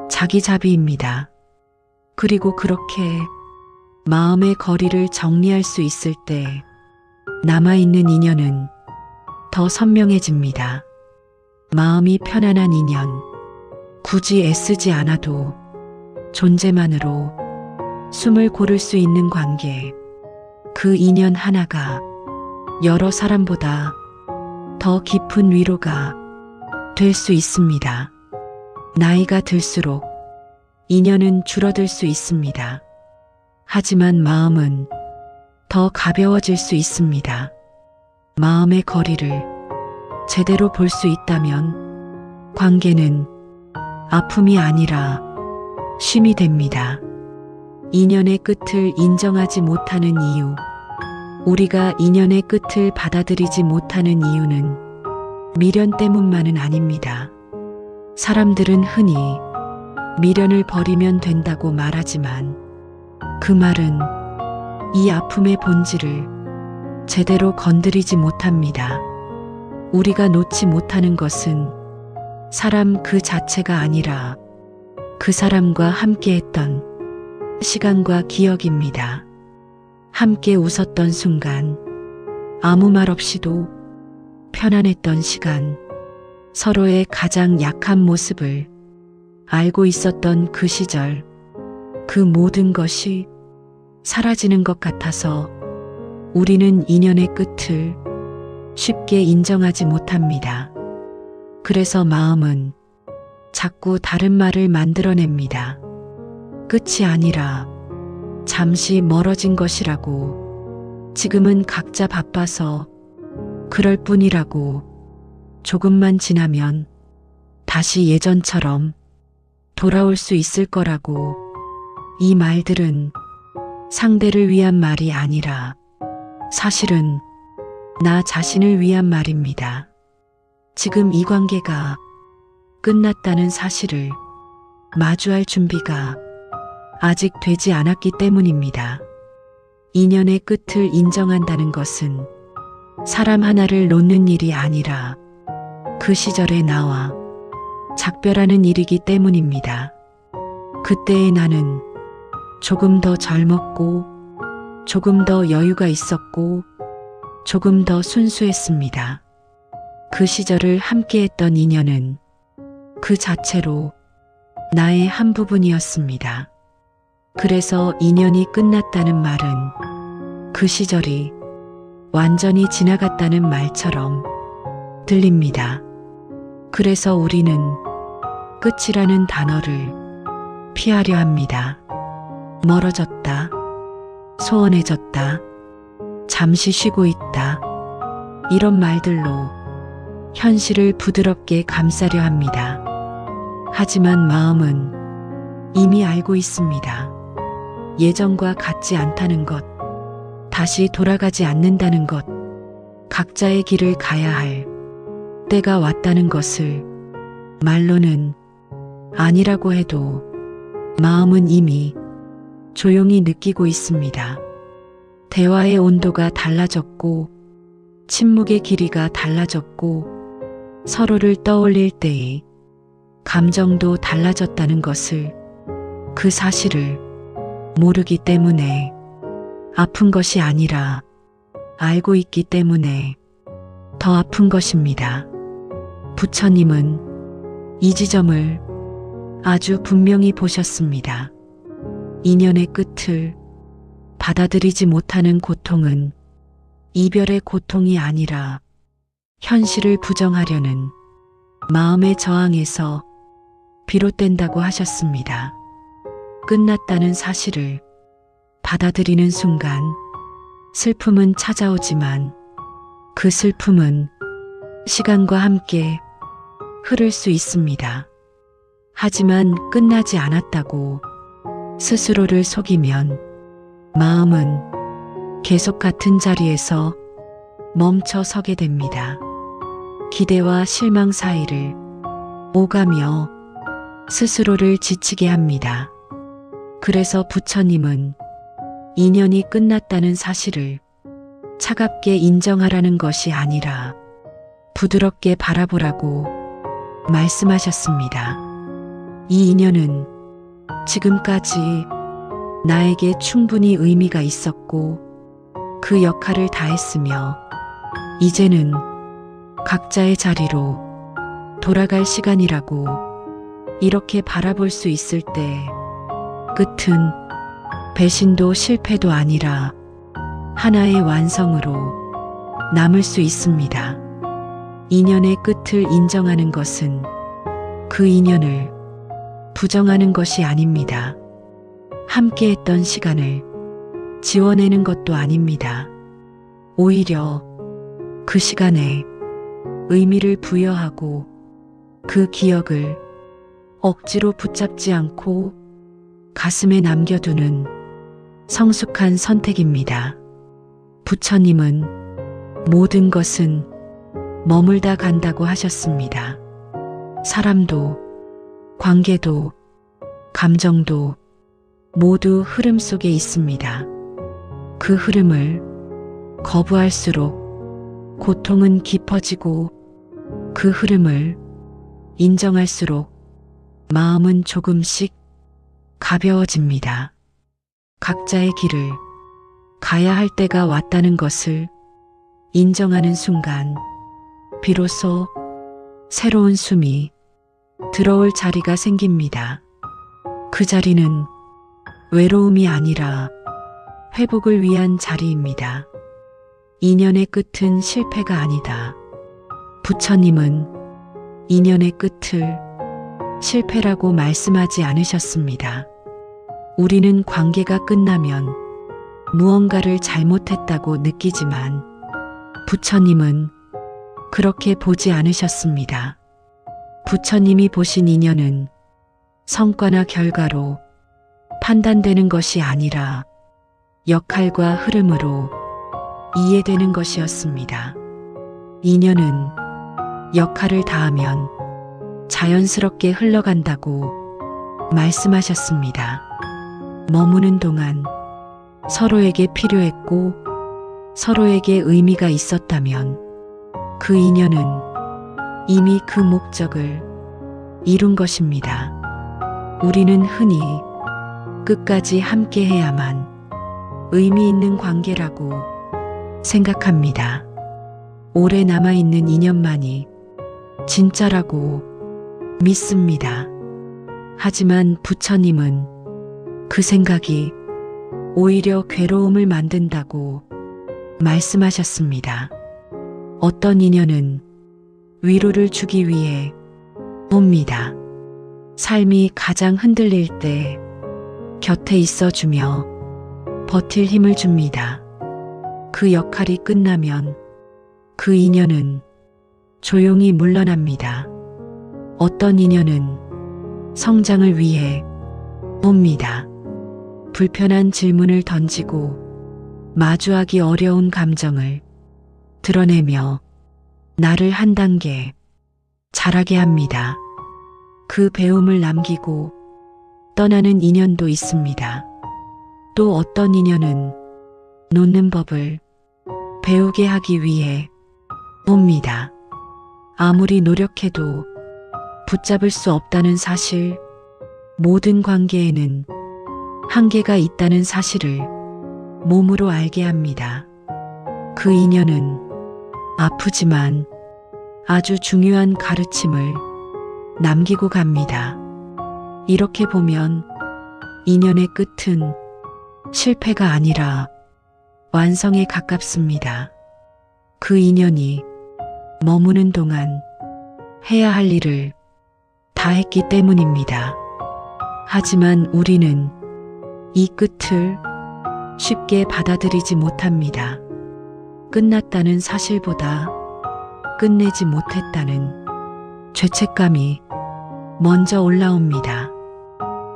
자기자비입니다. 그리고 그렇게 마음의 거리를 정리할 수 있을 때 남아있는 인연은 더 선명해집니다. 마음이 편안한 인연, 굳이 애쓰지 않아도 존재만으로 숨을 고를 수 있는 관계, 그 인연 하나가 여러 사람보다 더 깊은 위로가 될 수 있습니다. 나이가 들수록 인연은 줄어들 수 있습니다. 하지만 마음은 더 가벼워질 수 있습니다. 마음의 거리를 제대로 볼 수 있다면 관계는 아픔이 아니라 쉼이 됩니다. 인연의 끝을 인정하지 못하는 이유, 우리가 인연의 끝을 받아들이지 못하는 이유는 미련 때문만은 아닙니다. 사람들은 흔히 미련을 버리면 된다고 말하지만 그 말은 이 아픔의 본질을 제대로 건드리지 못합니다. 우리가 놓지 못하는 것은 사람 그 자체가 아니라 그 사람과 함께했던 시간과 기억입니다. 함께 웃었던 순간, 아무 말 없이도 편안했던 시간, 서로의 가장 약한 모습을 알고 있었던 그 시절, 그 모든 것이 사라지는 것 같아서 우리는 인연의 끝을 쉽게 인정하지 못합니다. 그래서 마음은 자꾸 다른 말을 만들어냅니다. 끝이 아니라 잠시 멀어진 것이라고, 지금은 각자 바빠서 그럴 뿐이라고, 조금만 지나면 다시 예전처럼 돌아올 수 있을 거라고. 이 말들은 상대를 위한 말이 아니라 사실은 나 자신을 위한 말입니다. 지금 이 관계가 끝났다는 사실을 마주할 준비가 아직 되지 않았기 때문입니다. 인연의 끝을 인정한다는 것은 사람 하나를 놓는 일이 아니라 그 시절의 나와 작별하는 일이기 때문입니다. 그때의 나는 조금 더 젊었고, 조금 더 여유가 있었고, 조금 더 순수했습니다. 그 시절을 함께했던 인연은 그 자체로 나의 한 부분이었습니다. 그래서 인연이 끝났다는 말은 그 시절이 완전히 지나갔다는 말처럼 들립니다. 그래서 우리는 끝이라는 단어를 피하려 합니다. 멀어졌다, 소원해졌다, 잠시 쉬고 있다, 이런 말들로 현실을 부드럽게 감싸려 합니다. 하지만 마음은 이미 알고 있습니다. 예전과 같지 않다는 것, 다시 돌아가지 않는다는 것, 각자의 길을 가야 할 때가 왔다는 것을 말로는 아니라고 해도 마음은 이미 조용히 느끼고 있습니다. 대화의 온도가 달라졌고 침묵의 길이가 달라졌고 서로를 떠올릴 때의 감정도 달라졌다는 것을, 그 사실을 모르기 때문에 아픈 것이 아니라 알고 있기 때문에 더 아픈 것입니다. 부처님은 이 지점을 아주 분명히 보셨습니다. 인연의 끝을 받아들이지 못하는 고통은 이별의 고통이 아니라 현실을 부정하려는 마음의 저항에서 비롯된다고 하셨습니다. 끝났다는 사실을 받아들이는 순간 슬픔은 찾아오지만 그 슬픔은 시간과 함께 흐를 수 있습니다. 하지만 끝나지 않았다고 스스로를 속이면 마음은 계속 같은 자리에서 멈춰 서게 됩니다. 기대와 실망 사이를 오가며 스스로를 지치게 합니다. 그래서 부처님은 인연이 끝났다는 사실을 차갑게 인정하라는 것이 아니라 부드럽게 바라보라고 말씀하셨습니다. 이 인연은 지금까지 나에게 충분히 의미가 있었고 그 역할을 다했으며 이제는 각자의 자리로 돌아갈 시간이라고, 이렇게 바라볼 수 있을 때 끝은 배신도 실패도 아니라 하나의 완성으로 남을 수 있습니다. 인연의 끝을 인정하는 것은 그 인연을 부정하는 것이 아닙니다. 함께했던 시간을 지워내는 것도 아닙니다. 오히려 그 시간에 의미를 부여하고 그 기억을 억지로 붙잡지 않고 가슴에 남겨두는 성숙한 선택입니다. 부처님은 모든 것은 머물다 간다고 하셨습니다. 사람도, 관계도, 감정도 모두 흐름 속에 있습니다. 그 흐름을 거부할수록 고통은 깊어지고 그 흐름을 인정할수록 마음은 조금씩 가벼워집니다. 각자의 길을 가야 할 때가 왔다는 것을 인정하는 순간 비로소 새로운 숨이 들어올 자리가 생깁니다. 그 자리는 외로움이 아니라 회복을 위한 자리입니다. 인연의 끝은 실패가 아니다. 부처님은 인연의 끝을 실패라고 말씀하지 않으셨습니다. 우리는 관계가 끝나면 무언가를 잘못했다고 느끼지만 부처님은 그렇게 보지 않으셨습니다. 부처님이 보신 인연은 성과나 결과로 판단되는 것이 아니라 역할과 흐름으로 이해되는 것이었습니다. 인연은 역할을 다하면 자연스럽게 흘러간다고 말씀하셨습니다. 머무는 동안 서로에게 필요했고 서로에게 의미가 있었다면 그 인연은 이미 그 목적을 이룬 것입니다. 우리는 흔히 끝까지 함께해야만 의미 있는 관계라고 생각합니다. 오래 남아있는 인연만이 진짜라고 믿습니다. 하지만 부처님은 그 생각이 오히려 괴로움을 만든다고 말씀하셨습니다. 어떤 인연은 위로를 주기 위해 옵니다. 삶이 가장 흔들릴 때 곁에 있어주며 버틸 힘을 줍니다. 그 역할이 끝나면 그 인연은 조용히 물러납니다. 어떤 인연은 성장을 위해 옵니다. 불편한 질문을 던지고 마주하기 어려운 감정을 드러내며 나를 한 단계 자라게 합니다. 그 배움을 남기고 떠나는 인연도 있습니다. 또 어떤 인연은 놓는 법을 배우게 하기 위해 옵니다. 아무리 노력해도 붙잡을 수 없다는 사실, 모든 관계에는 한계가 있다는 사실을 몸으로 알게 합니다. 그 인연은 아프지만 아주 중요한 가르침을 남기고 갑니다. 이렇게 보면 인연의 끝은 실패가 아니라 완성에 가깝습니다. 그 인연이 머무는 동안 해야 할 일을 다 했기 때문입니다. 하지만 우리는 이 끝을 쉽게 받아들이지 못합니다. 끝났다는 사실보다 끝내지 못했다는 죄책감이 먼저 올라옵니다.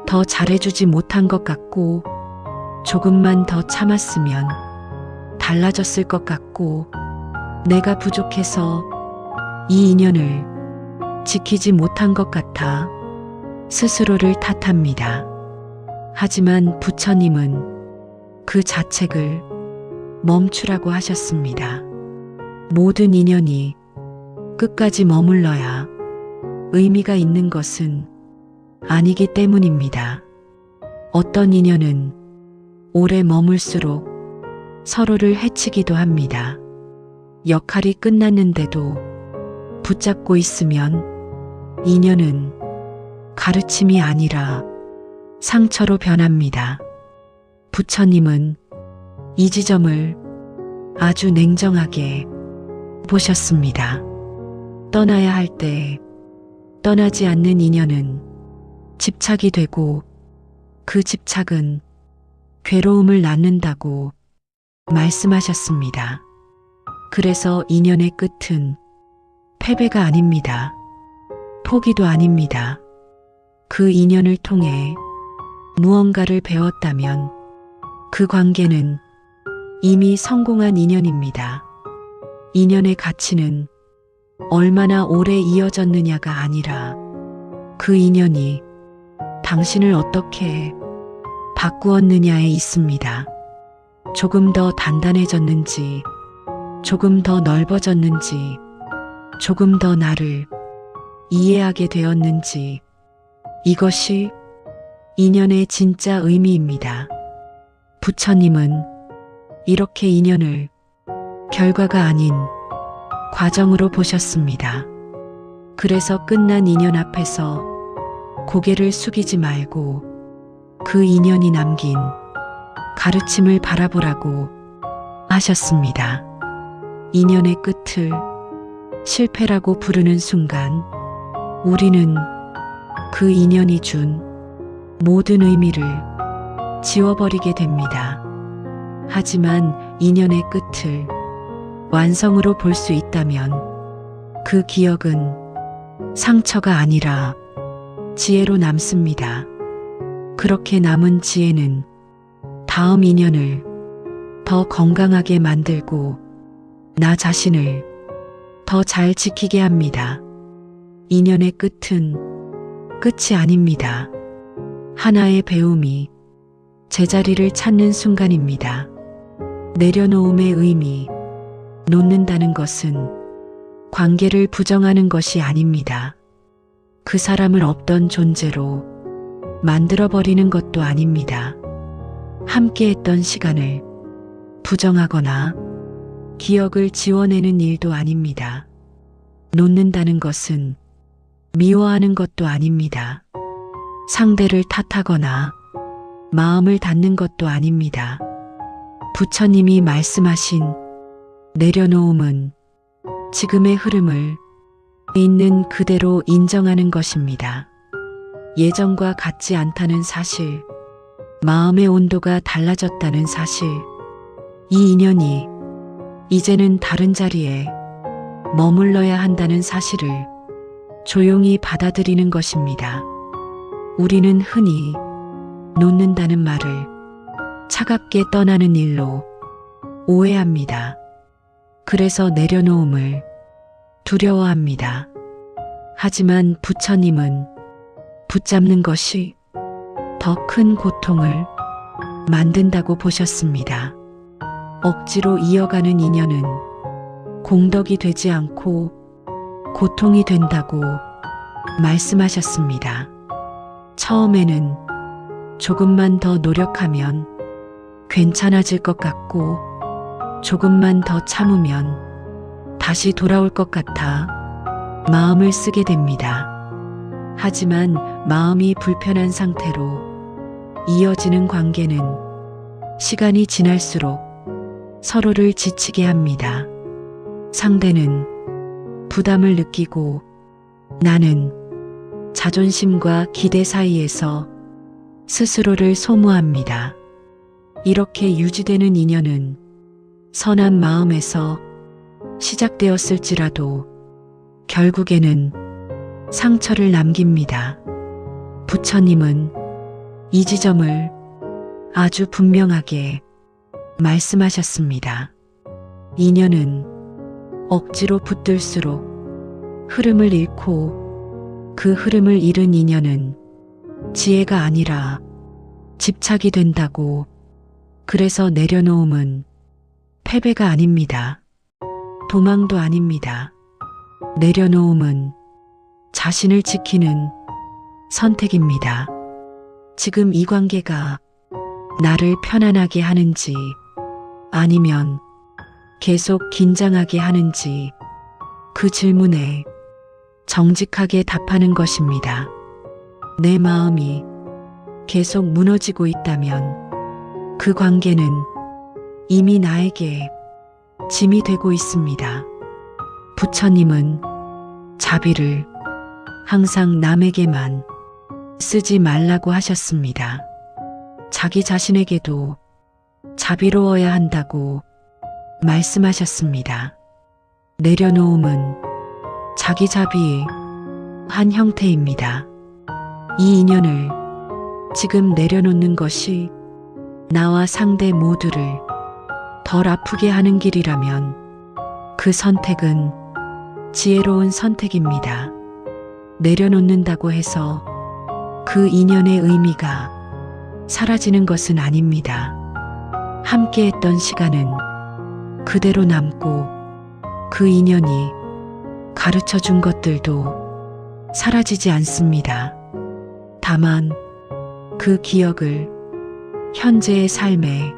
더 잘해주지 못한 것 같고, 조금만 더 참았으면 달라졌을 것 같고, 내가 부족해서 이 인연을 지키지 못한 것 같아 스스로를 탓합니다. 하지만 부처님은 그 자책을 멈추라고 하셨습니다. 모든 인연이 끝까지 머물러야 의미가 있는 것은 아니기 때문입니다. 어떤 인연은 오래 머물수록 서로를 해치기도 합니다. 역할이 끝났는데도 붙잡고 있으면 인연은 가르침이 아니라 상처로 변합니다. 부처님은 이 지점을 아주 냉정하게 보셨습니다. 떠나야 할 때 떠나지 않는 인연은 집착이 되고, 그 집착은 괴로움을 낳는다고 말씀하셨습니다. 그래서 인연의 끝은 패배가 아닙니다. 포기도 아닙니다. 그 인연을 통해 무언가를 배웠다면 그 관계는 이미 성공한 인연입니다. 인연의 가치는 얼마나 오래 이어졌느냐가 아니라 그 인연이 당신을 어떻게 바꾸었느냐에 있습니다. 조금 더 단단해졌는지, 조금 더 넓어졌는지, 조금 더 나를 이해하게 되었는지, 이것이 인연의 진짜 의미입니다. 부처님은 이렇게 인연을 결과가 아닌 과정으로 보셨습니다. 그래서 끝난 인연 앞에서 고개를 숙이지 말고 그 인연이 남긴 가르침을 바라보라고 하셨습니다. 인연의 끝을 실패라고 부르는 순간 우리는 그 인연이 준 모든 의미를 지워버리게 됩니다. 하지만 인연의 끝을 완성으로 볼 수 있다면 그 기억은 상처가 아니라 지혜로 남습니다. 그렇게 남은 지혜는 다음 인연을 더 건강하게 만들고 나 자신을 더 잘 지키게 합니다. 인연의 끝은 끝이 아닙니다. 하나의 배움이 제자리를 찾는 순간입니다. 내려놓음의 의미, 놓는다는 것은 관계를 부정하는 것이 아닙니다. 그 사람을 없던 존재로 만들어버리는 것도 아닙니다. 함께했던 시간을 부정하거나 기억을 지워내는 일도 아닙니다. 놓는다는 것은 미워하는 것도 아닙니다. 상대를 탓하거나 마음을 닫는 것도 아닙니다. 부처님이 말씀하신 내려놓음은 지금의 흐름을 있는 그대로 인정하는 것입니다. 예전과 같지 않다는 사실, 마음의 온도가 달라졌다는 사실, 이 인연이 이제는 다른 자리에 머물러야 한다는 사실을 조용히 받아들이는 것입니다. 우리는 흔히 놓는다는 말을 차갑게 떠나는 일로 오해합니다. 그래서 내려놓음을 두려워합니다. 하지만 부처님은 붙잡는 것이 더 큰 고통을 만든다고 보셨습니다. 억지로 이어가는 인연은 공덕이 되지 않고 고통이 된다고 말씀하셨습니다. 처음에는 조금만 더 노력하면 괜찮아질 것 같고 조금만 더 참으면 다시 돌아올 것 같아 마음을 쓰게 됩니다. 하지만 마음이 불편한 상태로 이어지는 관계는 시간이 지날수록 서로를 지치게 합니다. 상대는 부담을 느끼고 나는 자존심과 기대 사이에서 스스로를 소모합니다. 이렇게 유지되는 인연은 선한 마음에서 시작되었을지라도 결국에는 상처를 남깁니다. 부처님은 이 지점을 아주 분명하게 말씀하셨습니다. 인연은 억지로 붙들수록 흐름을 잃고 그 흐름을 잃은 인연은 지혜가 아니라 집착이 된다고. 그래서 내려놓음은 패배가 아닙니다. 도망도 아닙니다. 내려놓음은 자신을 지키는 선택입니다. 지금 이 관계가 나를 편안하게 하는지 아니면 계속 긴장하게 하는지 그 질문에 정직하게 답하는 것입니다. 내 마음이 계속 무너지고 있다면 그 관계는 이미 나에게 짐이 되고 있습니다. 부처님은 자비를 항상 남에게만 쓰지 말라고 하셨습니다. 자기 자신에게도 자비로워야 한다고 말씀하셨습니다. 내려놓음은 자기 자비의 한 형태입니다. 이 인연을 지금 내려놓는 것이 나와 상대 모두를 덜 아프게 하는 길이라면 그 선택은 지혜로운 선택입니다. 내려놓는다고 해서 그 인연의 의미가 사라지는 것은 아닙니다. 함께 했던 시간은 그대로 남고 그 인연이 가르쳐 준 것들도 사라지지 않습니다. 다만 그 기억을 현재의 삶에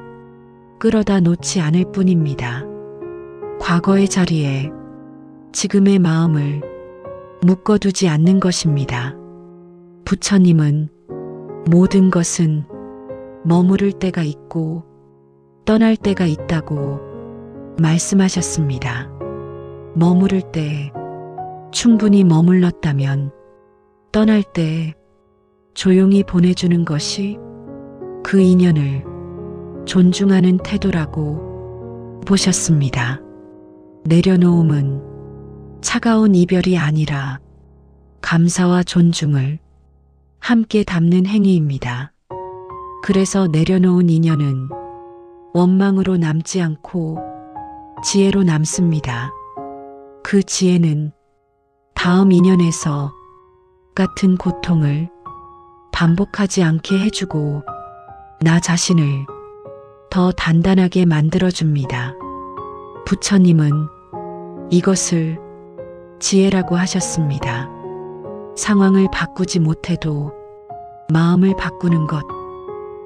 끌어다 놓지 않을 뿐입니다. 과거의 자리에 지금의 마음을 묶어두지 않는 것입니다. 부처님은 모든 것은 머무를 때가 있고 떠날 때가 있다고 말씀하셨습니다. 머무를 때 충분히 머물렀다면 떠날 때 조용히 보내주는 것이 그 인연을 존중하는 태도라고 보셨습니다. 내려놓음은 차가운 이별이 아니라 감사와 존중을 함께 담는 행위입니다. 그래서 내려놓은 인연은 원망으로 남지 않고 지혜로 남습니다. 그 지혜는 다음 인연에서 같은 고통을 반복하지 않게 해주고 나 자신을 더 단단하게 만들어줍니다. 부처님은 이것을 지혜라고 하셨습니다. 상황을 바꾸지 못해도 마음을 바꾸는 것,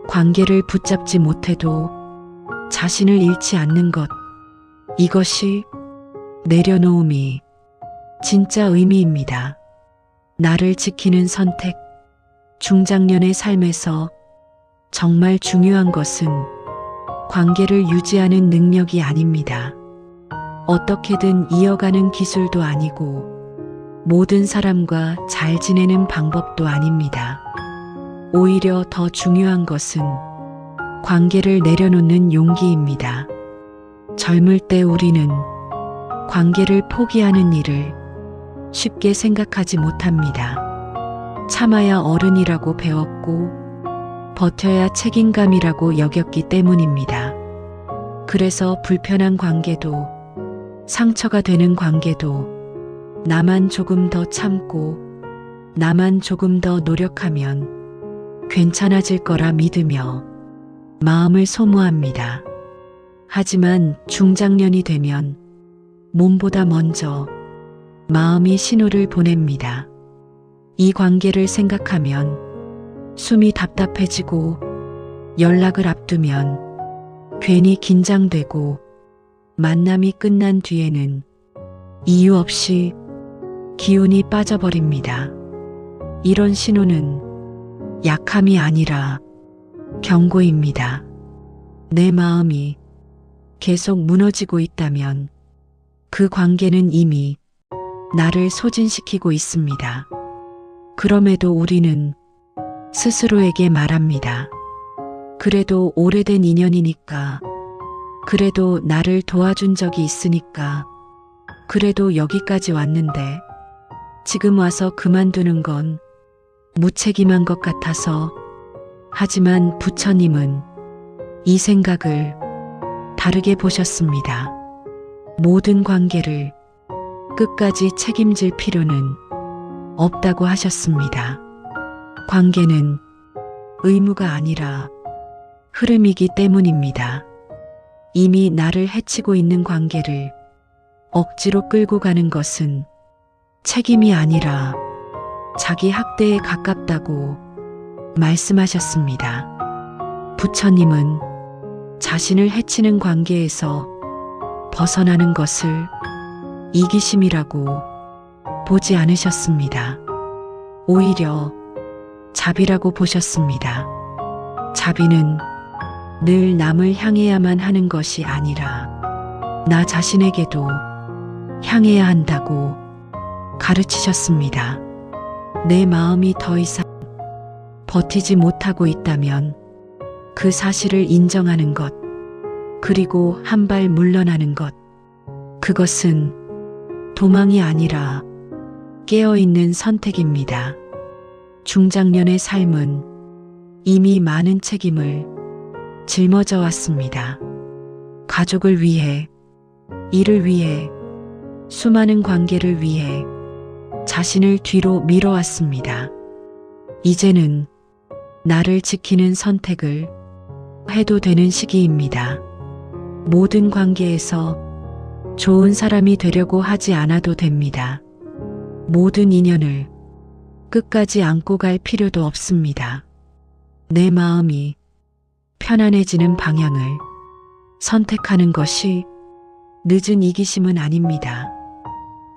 관계를 붙잡지 못해도 자신을 잃지 않는 것, 이것이 내려놓음이 진짜 의미입니다. 나를 지키는 선택, 중장년의 삶에서 정말 중요한 것은 관계를 유지하는 능력이 아닙니다. 어떻게든 이어가는 기술도 아니고 모든 사람과 잘 지내는 방법도 아닙니다. 오히려 더 중요한 것은 관계를 내려놓는 용기입니다. 젊을 때 우리는 관계를 포기하는 일을 쉽게 생각하지 못합니다. 참아야 어른이라고 배웠고 버텨야 책임감이라고 여겼기 때문입니다. 그래서 불편한 관계도, 상처가 되는 관계도 나만 조금 더 참고 나만 조금 더 노력하면 괜찮아질 거라 믿으며 마음을 소모합니다. 하지만 중장년이 되면 몸보다 먼저 마음이 신호를 보냅니다. 이 관계를 생각하면 숨이 답답해지고 연락을 앞두면 괜히 긴장되고 만남이 끝난 뒤에는 이유 없이 기운이 빠져버립니다. 이런 신호는 약함이 아니라 경고입니다. 내 마음이 계속 무너지고 있다면 그 관계는 이미 나를 소진시키고 있습니다. 그럼에도 우리는 스스로에게 말합니다. 그래도 오래된 인연이니까, 그래도 나를 도와준 적이 있으니까, 그래도 여기까지 왔는데 지금 와서 그만두는 건 무책임한 것 같아서. 하지만 부처님은 이 생각을 다르게 보셨습니다. 모든 관계를 끝까지 책임질 필요는 없다고 하셨습니다. 관계는 의무가 아니라 흐름이기 때문입니다. 이미 나를 해치고 있는 관계를 억지로 끌고 가는 것은 책임이 아니라 자기 학대에 가깝다고 말씀하셨습니다. 부처님은 자신을 해치는 관계에서 벗어나는 것을 이기심이라고 보지 않으셨습니다. 오히려 자비라고 보셨습니다. 자비는 늘 남을 향해야만 하는 것이 아니라 나 자신에게도 향해야 한다고 가르치셨습니다. 내 마음이 더 이상 버티지 못하고 있다면 그 사실을 인정하는 것, 그리고 한 발 물러나는 것, 그것은 도망이 아니라 깨어있는 선택입니다. 중장년의 삶은 이미 많은 책임을 짊어져 왔습니다. 가족을 위해, 일을 위해, 수많은 관계를 위해 자신을 뒤로 밀어왔습니다. 이제는 나를 지키는 선택을 해도 되는 시기입니다. 모든 관계에서 좋은 사람이 되려고 하지 않아도 됩니다. 모든 인연을 끝까지 안고 갈 필요도 없습니다. 내 마음이 편안해지는 방향을 선택하는 것이 늦은 이기심은 아닙니다.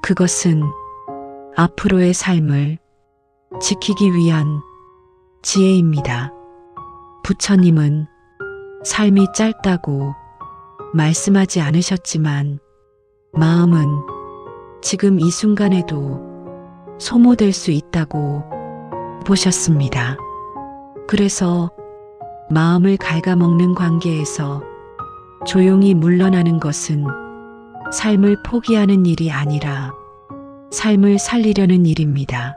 그것은 앞으로의 삶을 지키기 위한 지혜입니다. 부처님은 삶이 짧다고 말씀하지 않으셨지만 마음은 지금 이 순간에도 소모될 수 있다고 보셨습니다. 그래서 마음을 갉아먹는 관계에서 조용히 물러나는 것은 삶을 포기하는 일이 아니라 삶을 살리려는 일입니다.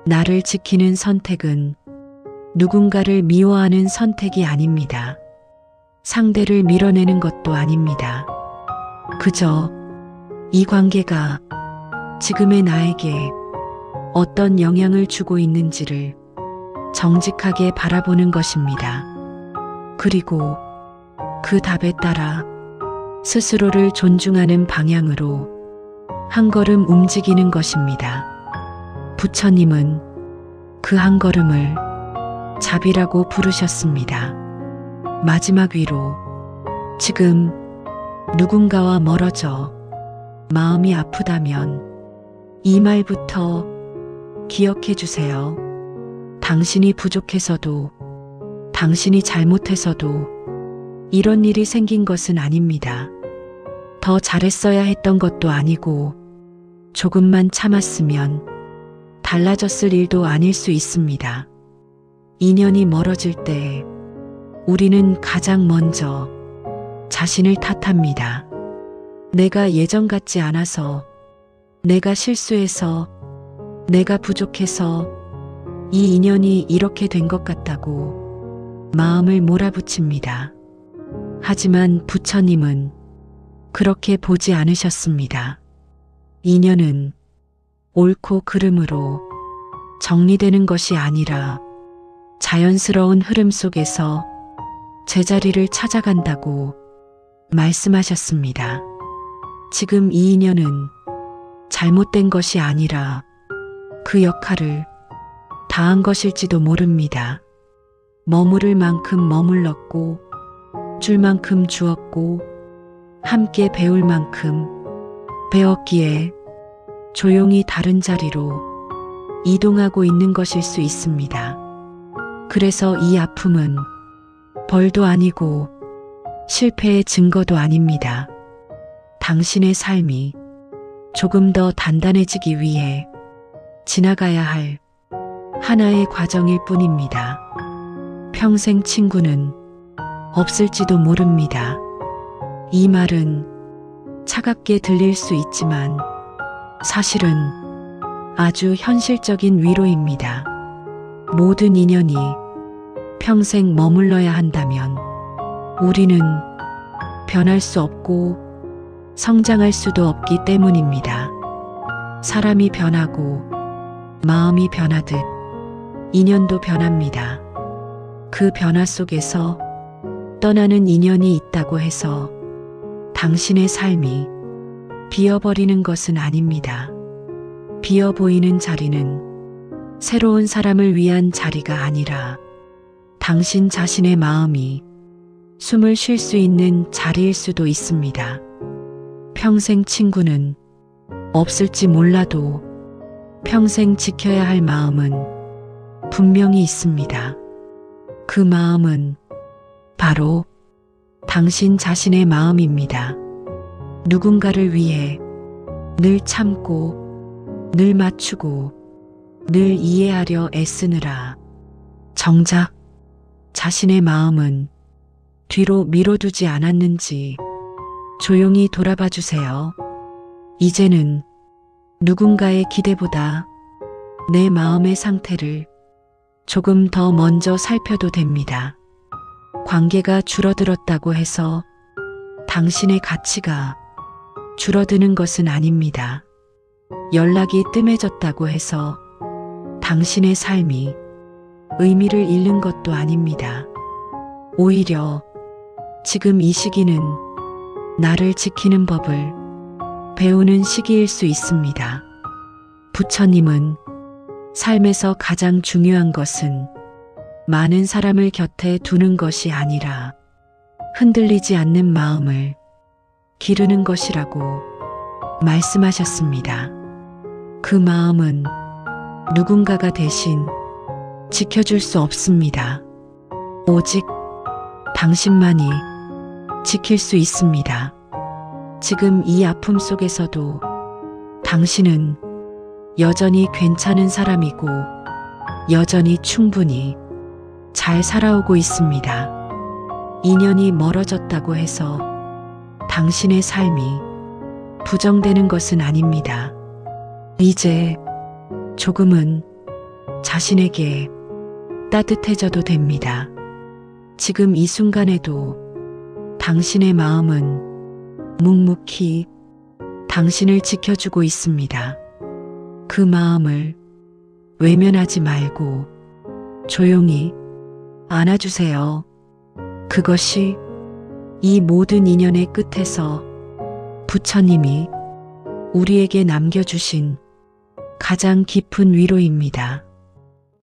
나를 지키는 선택은 누군가를 미워하는 선택이 아닙니다. 상대를 밀어내는 것도 아닙니다. 그저 이 관계가 지금의 나에게 어떤 영향을 주고 있는지를 정직하게 바라보는 것입니다. 그리고 그 답에 따라 스스로를 존중하는 방향으로 한 걸음 움직이는 것입니다. 부처님은 그 한 걸음을 자비라고 부르셨습니다. 마지막 위로, 지금 누군가와 멀어져 마음이 아프다면 이 말부터 기억해 주세요. 당신이 부족해서도, 당신이 잘못해서도 이런 일이 생긴 것은 아닙니다. 더 잘했어야 했던 것도 아니고 조금만 참았으면 달라졌을 일도 아닐 수 있습니다. 인연이 멀어질 때 우리는 가장 먼저 자신을 탓합니다. 내가 예전 같지 않아서, 내가 실수해서, 내가 부족해서 이 인연이 이렇게 된 것 같다고 마음을 몰아붙입니다. 하지만 부처님은 그렇게 보지 않으셨습니다. 인연은 옳고 그름으로 정리되는 것이 아니라 자연스러운 흐름 속에서 제자리를 찾아간다고 말씀하셨습니다. 지금 이 인연은 잘못된 것이 아니라 그 역할을 다한 것일지도 모릅니다. 머무를 만큼 머물렀고 줄 만큼 주었고 함께 배울 만큼 배웠기에 조용히 다른 자리로 이동하고 있는 것일 수 있습니다. 그래서 이 아픔은 벌도 아니고 실패의 증거도 아닙니다. 당신의 삶이 조금 더 단단해지기 위해 지나가야 할 하나의 과정일 뿐입니다. 평생 친구는 없을지도 모릅니다. 이 말은 차갑게 들릴 수 있지만 사실은 아주 현실적인 위로입니다. 모든 인연이 평생 머물러야 한다면 우리는 변할 수 없고 성장할 수도 없기 때문입니다. 사람이 변하고 마음이 변하듯 인연도 변합니다. 그 변화 속에서 떠나는 인연이 있다고 해서 당신의 삶이 비어버리는 것은 아닙니다. 비어 보이는 자리는 새로운 사람을 위한 자리가 아니라 당신 자신의 마음이 숨을 쉴 수 있는 자리일 수도 있습니다. 평생 친구는 없을지 몰라도 평생 지켜야 할 마음은 분명히 있습니다. 그 마음은 바로 당신 자신의 마음입니다. 누군가를 위해 늘 참고 늘 맞추고 늘 이해하려 애쓰느라 정작 자신의 마음은 뒤로 미뤄두지 않았는지 조용히 돌아봐 주세요. 이제는 누군가의 기대보다 내 마음의 상태를 조금 더 먼저 살펴도 됩니다. 관계가 줄어들었다고 해서 당신의 가치가 줄어드는 것은 아닙니다. 연락이 뜸해졌다고 해서 당신의 삶이 의미를 잃는 것도 아닙니다. 오히려 지금 이 시기는 나를 지키는 법을 배우는 시기일 수 있습니다. 부처님은 삶에서 가장 중요한 것은 많은 사람을 곁에 두는 것이 아니라 흔들리지 않는 마음을 기르는 것이라고 말씀하셨습니다. 그 마음은 누군가가 대신 지켜줄 수 없습니다. 오직 당신만이 지킬 수 있습니다. 지금 이 아픔 속에서도 당신은 여전히 괜찮은 사람이고 여전히 충분히 잘 살아오고 있습니다. 인연이 멀어졌다고 해서 당신의 삶이 부정되는 것은 아닙니다. 이제 조금은 자신에게 따뜻해져도 됩니다. 지금 이 순간에도 당신의 마음은 묵묵히 당신을 지켜주고 있습니다. 그 마음을 외면하지 말고 조용히 안아주세요. 그것이 이 모든 인연의 끝에서 부처님이 우리에게 남겨주신 가장 깊은 위로입니다.